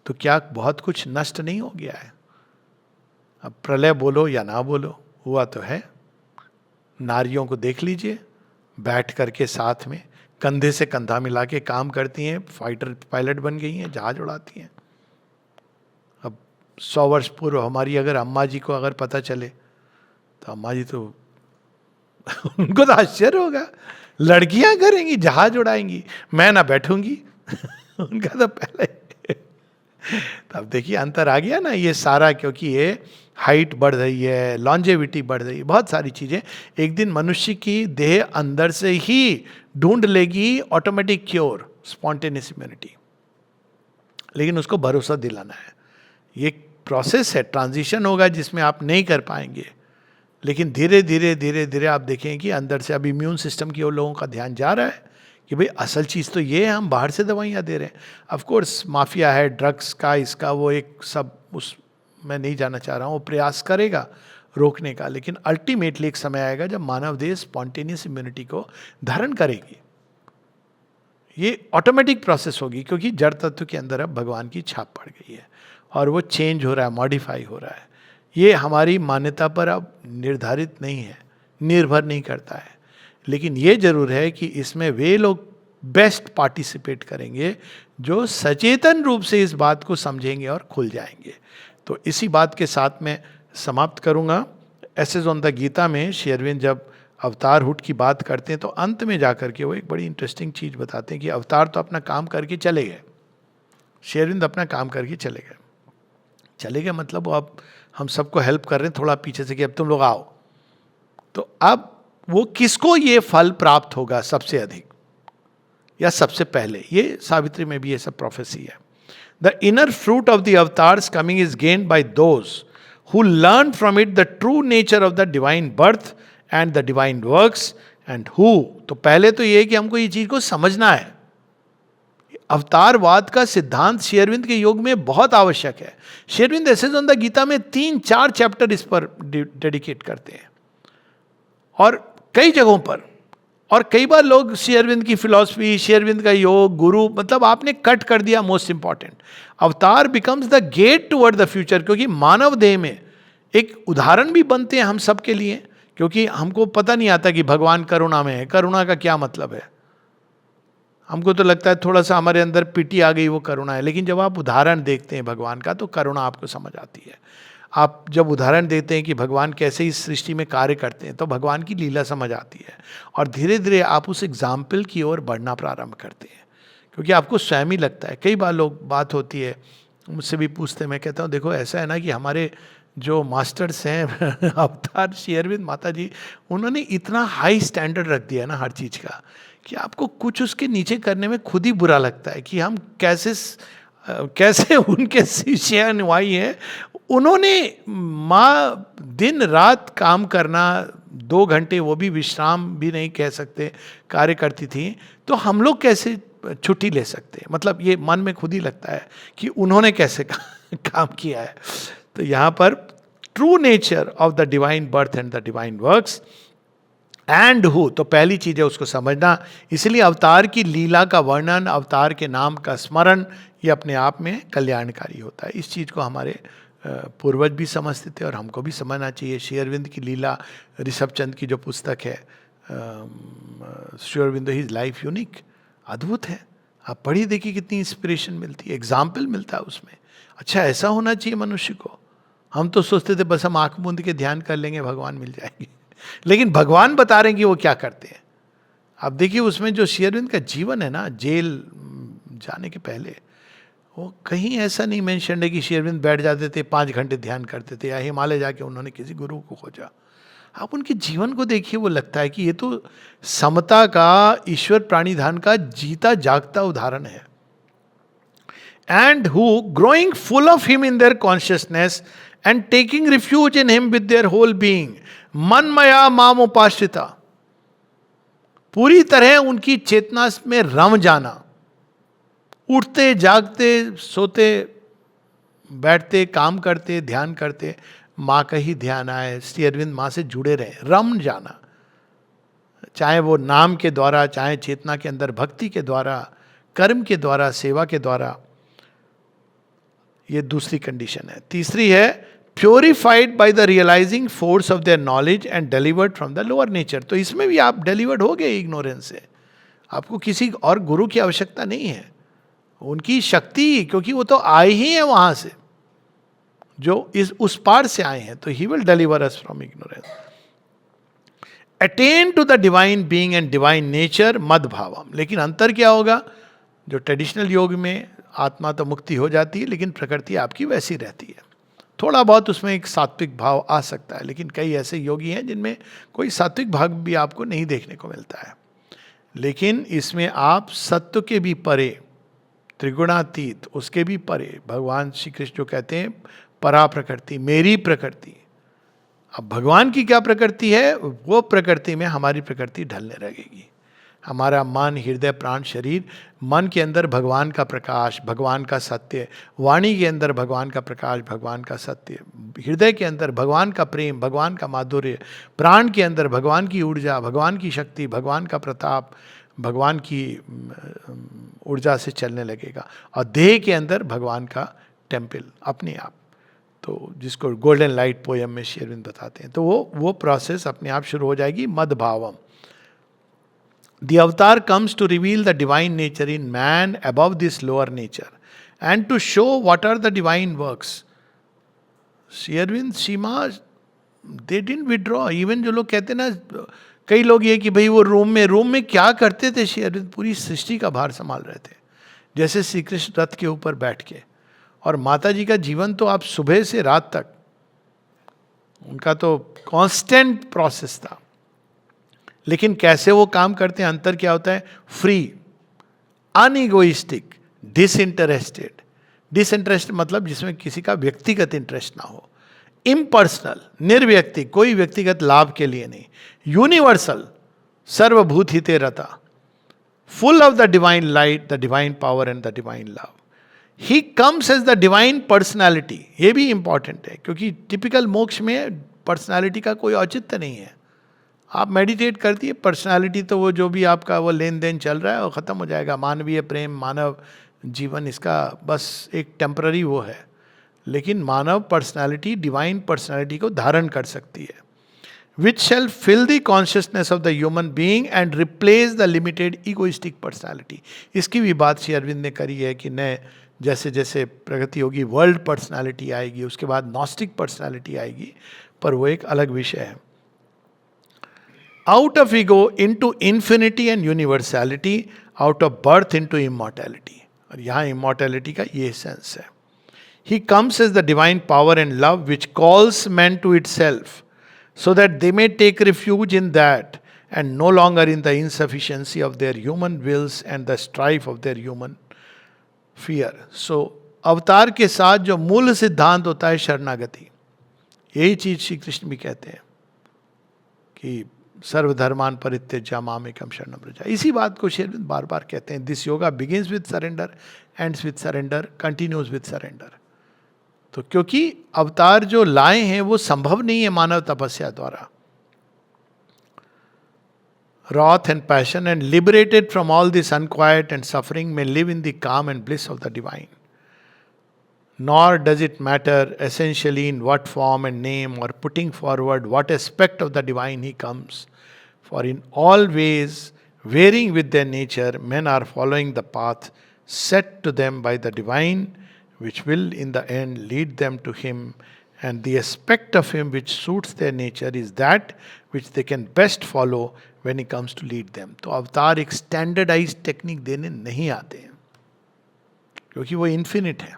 तो क्या बहुत कुछ नष्ट नहीं हो गया है? अब प्रलय बोलो या ना बोलो, हुआ तो है। नारियों को देख लीजिए, बैठ करके साथ में कंधे से कंधा मिला के काम करती हैं, फाइटर पायलट बन गई हैं, जहाज उड़ाती हैं। अब 100 वर्ष पूर्व हमारी अगर अम्मा जी को अगर पता चले तो अम्मा जी तो उनको तो आश्चर्य होगा, लड़कियां करेंगी, जहाज उड़ाएंगी, मैं ना बैठूंगी। उनका तो पहले तब देखिए अंतर आ गया ना, ये सारा क्योंकि ये हाइट बढ़ रही है, लॉन्जेविटी बढ़ रही है, बहुत सारी चीजें। एक दिन मनुष्य की देह अंदर से ही ढूंढ लेगी ऑटोमेटिक क्योर, स्पॉन्टेनियस इम्यूनिटी। लेकिन उसको भरोसा दिलाना है। ये प्रोसेस है, ट्रांजिशन होगा जिसमें आप नहीं कर पाएंगे, लेकिन धीरे धीरे आप देखें कि अंदर से अब इम्यून सिस्टम की ओर लोगों का ध्यान जा रहा है कि भाई असल चीज़ तो ये है, हम बाहर से दवाइयाँ दे रहे हैं। ऑफ कोर्स माफिया है ड्रग्स का, इसका वो एक सब, उस मैं नहीं जाना चाह रहा हूँ, वो प्रयास करेगा रोकने का, लेकिन अल्टीमेटली एक समय आएगा जब मानव देह स्पॉन्टेनियस इम्यूनिटी को धारण करेगी। ये ऑटोमेटिक प्रोसेस होगी क्योंकि जड़ तत्व के अंदर अब भगवान की छाप पड़ गई है और वो चेंज हो रहा है, मॉडिफाई हो रहा है। ये हमारी मान्यता पर अब निर्धारित नहीं है, निर्भर नहीं करता है, लेकिन ये जरूर है कि इसमें वे लोग बेस्ट पार्टिसिपेट करेंगे जो सचेतन रूप से इस बात को समझेंगे और खुल जाएंगे। तो इसी बात के साथ मैं समाप्त करूंगा। एसेज ऑन द गीता में श्री अरविंद जब अवतारहुड की बात करते हैं तो अंत में जाकर के वो एक बड़ी इंटरेस्टिंग चीज बताते हैं कि अवतार तो अपना काम करके चले गए, श्री अरविंद अपना काम करके चले गए मतलब वो अब हम सबको हेल्प कर रहे हैं थोड़ा पीछे से कि अब तुम लोग आओ। तो अब वो किसको ये फल प्राप्त होगा सबसे अधिक या सबसे पहले, ये सावित्री में भी ये सब प्रोफेसी है। The inner fruit of the avatars coming is gained by those who learn from it the true nature of the divine birth and the divine works and who. तो पहले तो ये कि हमको ये चीज को समझना है। अवतारवाद का सिद्धांत श्री अरविंद के योग में बहुत आवश्यक है। Shri Aurobindo essays on the Gita में 3-4 चैप्टर इस पर डेडिकेट करते हैं और कई जगहों पर, और कई बार लोग श्री अरविंद की फिलॉसफी, श्री अरविंद का योग, गुरु, मतलब आपने कट कर दिया मोस्ट इंपॉर्टेंट। अवतार becomes the gate toward the future, क्योंकि मानव देह में एक उदाहरण भी बनते हैं हम सब के लिए, क्योंकि हमको पता नहीं आता कि भगवान करुणा में है। करुणा का क्या मतलब है? हमको तो लगता है थोड़ा सा हमारे अंदर पिटी आ गई, वो करुणा है। लेकिन जब आप उदाहरण देखते हैं भगवान का तो करुणा आपको समझ आती है। आप जब उदाहरण देते हैं कि भगवान कैसे इस सृष्टि में कार्य करते हैं, तो भगवान की लीला समझ आती है और धीरे धीरे आप उस एग्जाम्पल की ओर बढ़ना प्रारंभ करते हैं, क्योंकि आपको स्वयं ही लगता है। कई बार लोग बात होती है, मुझसे भी पूछते हैं, मैं कहता हूँ देखो ऐसा है ना कि हमारे जो मास्टर्स हैं अवतार श्री अरविंद माता जी, उन्होंने इतना हाई स्टैंडर्ड रख दिया है ना हर चीज़ का, कि आपको कुछ उसके नीचे करने में खुद ही बुरा लगता है कि हम कैसे उनके शिष्य अनुयायी हैं। उन्होंने माँ दिन रात काम करना, 2 घंटे वो भी विश्राम भी नहीं कह सकते कार्य करती थी, तो हम लोग कैसे छुट्टी ले सकते हैं? मतलब ये मन में खुद ही लगता है कि उन्होंने कैसे काम किया है। तो यहाँ पर true nature of the divine birth and the divine works and who, तो पहली चीज है उसको समझना। इसलिए अवतार की लीला का वर्णन, अवतार के नाम का स्मरण, ये अपने आप में कल्याणकारी होता है। इस चीज को हमारे पूर्वज भी समझते थे और हमको भी समझना चाहिए। श्री अरविंद की लीला, ऋषभ चंद की जो पुस्तक है Shri Aurobindo his life unique, अद्भुत है। आप पढ़िए, देखिए कितनी इंस्पिरेशन मिलती है, एग्जाम्पल मिलता है उसमें। अच्छा, ऐसा होना चाहिए मनुष्य को। हम तो सोचते थे बस हम आंख मूंद के ध्यान कर लेंगे भगवान मिल जाएंगे, लेकिन भगवान बता रहे हैं कि वो क्या करते हैं। आप देखिए उसमें जो श्री अरविंद का जीवन है ना, जेल जाने के पहले, वो कहीं ऐसा नहीं मेंशन है कि श्री अरविंद बैठ जाते थे 5 घंटे ध्यान करते थे, या हिमालय जाके उन्होंने किसी गुरु को खोजा। आप उनके जीवन को देखिए, वो लगता है कि ये तो समता का, ईश्वर प्राणिधान का जीता जागता उदाहरण है। And who growing full of him in their consciousness and taking refuge in him with their whole being, मन मया माम उपाश्रिता, पूरी तरह उनकी चेतना में रम जाना, उठते जागते सोते बैठते काम करते ध्यान करते माँ का ही ध्यान आए, श्री अरविंद माँ से जुड़े रहे, रम जाना, चाहे वो नाम के द्वारा, चाहे चेतना के अंदर भक्ति के द्वारा, कर्म के द्वारा, सेवा के द्वारा। ये दूसरी कंडीशन है। तीसरी है purified by the realising force of their knowledge and delivered from the lower nature. तो इसमें भी आप डिलीवर्ड हो गए इग्नोरेंस से, आपको किसी और गुरु की आवश्यकता नहीं है। उनकी शक्ति, क्योंकि वो तो आए ही हैं वहां से, जो इस उस पार से आए हैं, तो he will deliver us from ignorance. Attain to the divine being and divine nature मद भावम। लेकिन अंतर क्या होगा? जो ट्रेडिशनल योग में आत्मा तो मुक्ति हो जाती है, लेकिन प्रकृति आपकी वैसी रहती है। थोड़ा बहुत उसमें एक सात्विक भाव आ सकता है, लेकिन कई ऐसे योगी हैं जिनमें कोई सात्विक भाव भी आपको नहीं देखने को मिलता है। लेकिन इसमें आप सत्व के भी परे, त्रिगुणातीत, उसके भी परे, भगवान श्री कृष्ण जो कहते हैं परा प्रकृति, मेरी प्रकृति। अब भगवान की क्या प्रकृति है? वो प्रकृति में हमारी प्रकृति ढलने लगेगी। हमारा मन, हृदय, प्राण, शरीर, मन के अंदर भगवान का प्रकाश, भगवान का सत्य, वाणी के अंदर भगवान का प्रकाश, भगवान का सत्य, हृदय के अंदर भगवान का प्रेम, भगवान का माधुर्य, प्राण के अंदर भगवान की ऊर्जा, भगवान की शक्ति, भगवान का प्रताप, भगवान की ऊर्जा से चलने लगेगा। और देह के अंदर भगवान का टेम्पल अपने आप, तो जिसको गोल्डन लाइट पोयम में श्री अरविंद बताते हैं, तो वो प्रोसेस अपने आप शुरू हो जाएगी। मद भावम। The avatar comes to reveal the divine nature in man above this lower nature and to show what are the divine works. Sri Arvind, Shima, they didn't withdraw. Even जो लोग कहते हैं ना, कई लोग ये कि भाई वो रूम में क्या करते थे श्री अरविंद? पूरी सृष्टि का भार संभाल रहे थे, जैसे श्री कृष्ण रथ के ऊपर बैठ के। और माता जी का जीवन तो आप सुबह से रात तक, उनका तो कांस्टेंट प्रोसेस था। लेकिन कैसे वो काम करते हैं, अंतर क्या होता है? Free, अनइगोइस्टिक, disinterested. डिसइंटरेस्टेड मतलब जिसमें किसी का व्यक्तिगत इंटरेस्ट ना हो। इम्पर्सनल, निर्व्यक्ति, कोई व्यक्तिगत लाभ के लिए नहीं। यूनिवर्सल, सर्वभूत हिते रता, full of the divine light, the divine power and the divine love. He comes as the divine personality. ये भी इंपॉर्टेंट है, क्योंकि टिपिकल मोक्ष में पर्सनैलिटी का कोई औचित्य नहीं है। आप मेडिटेट करती है, पर्सनालिटी तो वो जो भी आपका वो लेन देन चल रहा है वो ख़त्म हो जाएगा। मानवीय प्रेम, मानव जीवन, इसका बस एक टेम्पररी वो है। लेकिन मानव पर्सनालिटी डिवाइन पर्सनालिटी को धारण कर सकती है। which shall fill the consciousness of the human being and replace the limited egoistic personality. इसकी भी बात श्री अरविंद ने करी है कि नए जैसे जैसे प्रगति होगी वर्ल्ड पर्सनालिटी आएगी, उसके बाद नॉस्टिक पर्सनालिटी आएगी, पर वो एक अलग विषय है. Out of ego into infinity and universality, out of birth into immortality. और यहाँ इमॉर्टैलिटी का ये सेंस है. He comes as the divine power and love which calls man to itself, so that they may take refuge in that and no longer in the insufficiency of their human wills and the strife of their human fear. So, अवतार के साथ जो मूल सिद्धांत होता है शरणागति, यही चीज श्री कृष्ण भी कहते हैं कि सर्वधर्मान परित्यज्य मामेकम शरणम व्रज. इसी बात को श्री अरविंद बार बार कहते हैं. This yoga begins with surrender, ends with surrender, continues with surrender. तो क्योंकि अवतार जो लाए हैं वो संभव नहीं है मानव तपस्या द्वारा. Wrath and passion and liberated from all this unquiet and suffering may live in the calm and bliss of the divine. Nor does it matter essentially in what form and name or putting forward what aspect of the divine he comes. For in all ways, varying with their nature, men are following the path set to them by the divine, which will in the end lead them to him, and the aspect of him which suits their nature is that which they can best follow when he comes to lead them. तो अवतार एक standardised technique देने नहीं आते हैं, क्योंकि वो infinite है.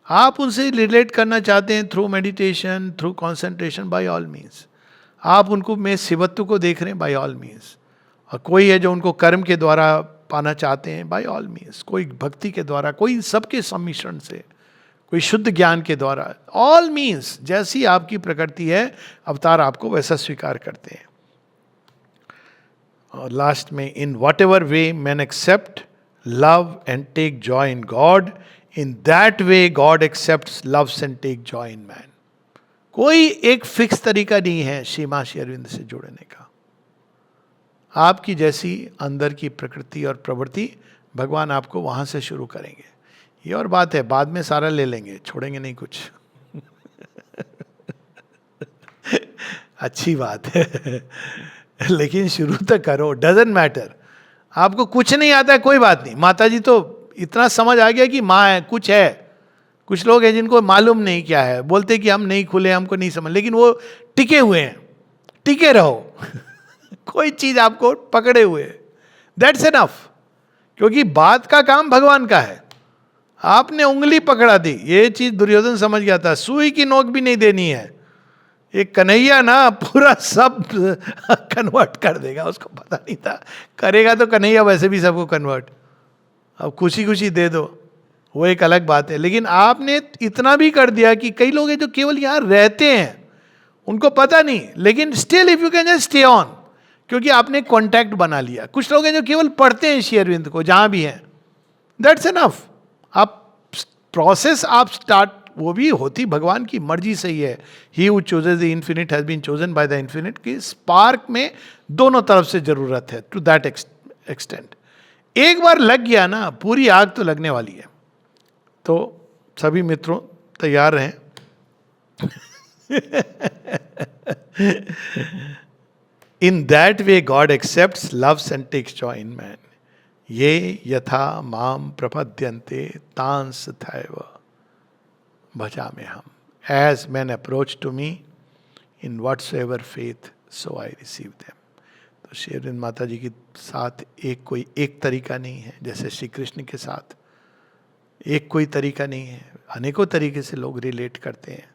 आप उनसे रिलेट करना चाहते हैं through meditation, through concentration, by all means. आप उनको में शिवत्व को देख रहे हैं, बाय ऑल मीन्स. और कोई है जो उनको कर्म के द्वारा पाना चाहते हैं, बाय ऑल मीन्स. कोई भक्ति के द्वारा, कोई सबके सम्मिश्रण से, कोई शुद्ध ज्ञान के द्वारा, ऑल मीन्स. जैसी आपकी प्रकृति है अवतार आपको वैसा स्वीकार करते हैं. और लास्ट में, in what ever way man accept love and take joy in God, in that way God accepts loves and take joy in man. कोई एक फिक्स तरीका नहीं है श्री अरविंद से जुड़ने का. आपकी जैसी अंदर की प्रकृति और प्रवृत्ति, भगवान आपको वहां से शुरू करेंगे. ये और बात है, बाद में सारा ले लेंगे, छोड़ेंगे नहीं कुछ. अच्छी बात है. लेकिन शुरू तक करो, डजंट मैटर. आपको कुछ नहीं आता है, कोई बात नहीं. माता जी तो इतना समझ आ गया कि माँ है, कुछ है. कुछ लोग हैं जिनको मालूम नहीं क्या है, बोलते कि हम नहीं खुले, हमको नहीं समझ, लेकिन वो टिके हुए हैं. टिके रहो. कोई चीज आपको पकड़े हुए, दैट्स एनफ. क्योंकि बात का काम भगवान का है. आपने उंगली पकड़ा दी, ये चीज दुर्योधन समझ गया था, सुई की नोक भी नहीं देनी है. एक कन्हैया ना पूरा सब कन्वर्ट कर देगा, उसको पता नहीं था. करेगा तो कन्हैया वैसे भी सबको कन्वर्ट. अब खुशी खुशी दे दो, वो एक अलग बात है. लेकिन आपने इतना भी कर दिया कि कई लोग हैं जो केवल यहाँ रहते हैं, उनको पता नहीं, लेकिन still if you can just stay on, क्योंकि आपने कॉन्टैक्ट बना लिया. कुछ लोग हैं जो केवल पढ़ते हैं श्री अरविंद को जहां भी हैं, दैट्स एनफ. आप प्रोसेस आप स्टार्ट, वो भी होती भगवान की मर्जी से ही है. He who chooses the infinite has been chosen by the infinite. की स्पार्क में दोनों तरफ से जरूरत है, टू दैट एक्सटेंट. एक बार लग गया ना, पूरी आग तो लगने वाली है. तो सभी मित्रों तैयार रहें. In that way God accepts, loves and takes joy in man. ये यथा माम प्रपद्यन्ते तांस थैव भजामे हम. As man approach to me in whatsoever faith, so I receive them. तो श्री अरविंद माता जी के साथ एक कोई एक तरीका नहीं है. जैसे श्री कृष्ण के साथ एक कोई तरीका नहीं है, अनेकों तरीके से लोग रिलेट करते हैं.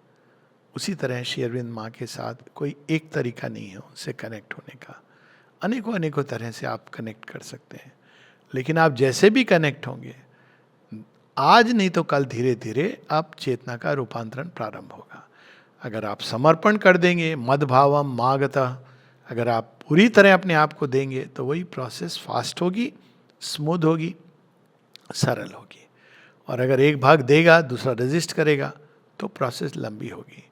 उसी तरह श्री अरविंद माँ के साथ कोई एक तरीका नहीं है उनसे कनेक्ट होने का. अनेकों अनेकों तरह से आप कनेक्ट कर सकते हैं. लेकिन आप जैसे भी कनेक्ट होंगे, आज नहीं तो कल धीरे धीरे आप चेतना का रूपांतरण प्रारंभ होगा. अगर आप समर्पण कर देंगे, मदभावम मागतः, अगर आप पूरी तरह अपने आप को देंगे, तो वही प्रोसेस फास्ट होगी, स्मूथ होगी, सरल होगी. और अगर एक भाग देगा, दूसरा रेजिस्ट करेगा, तो प्रोसेस लंबी होगी.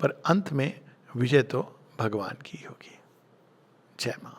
पर अंत में विजय तो भगवान की होगी. जय मां.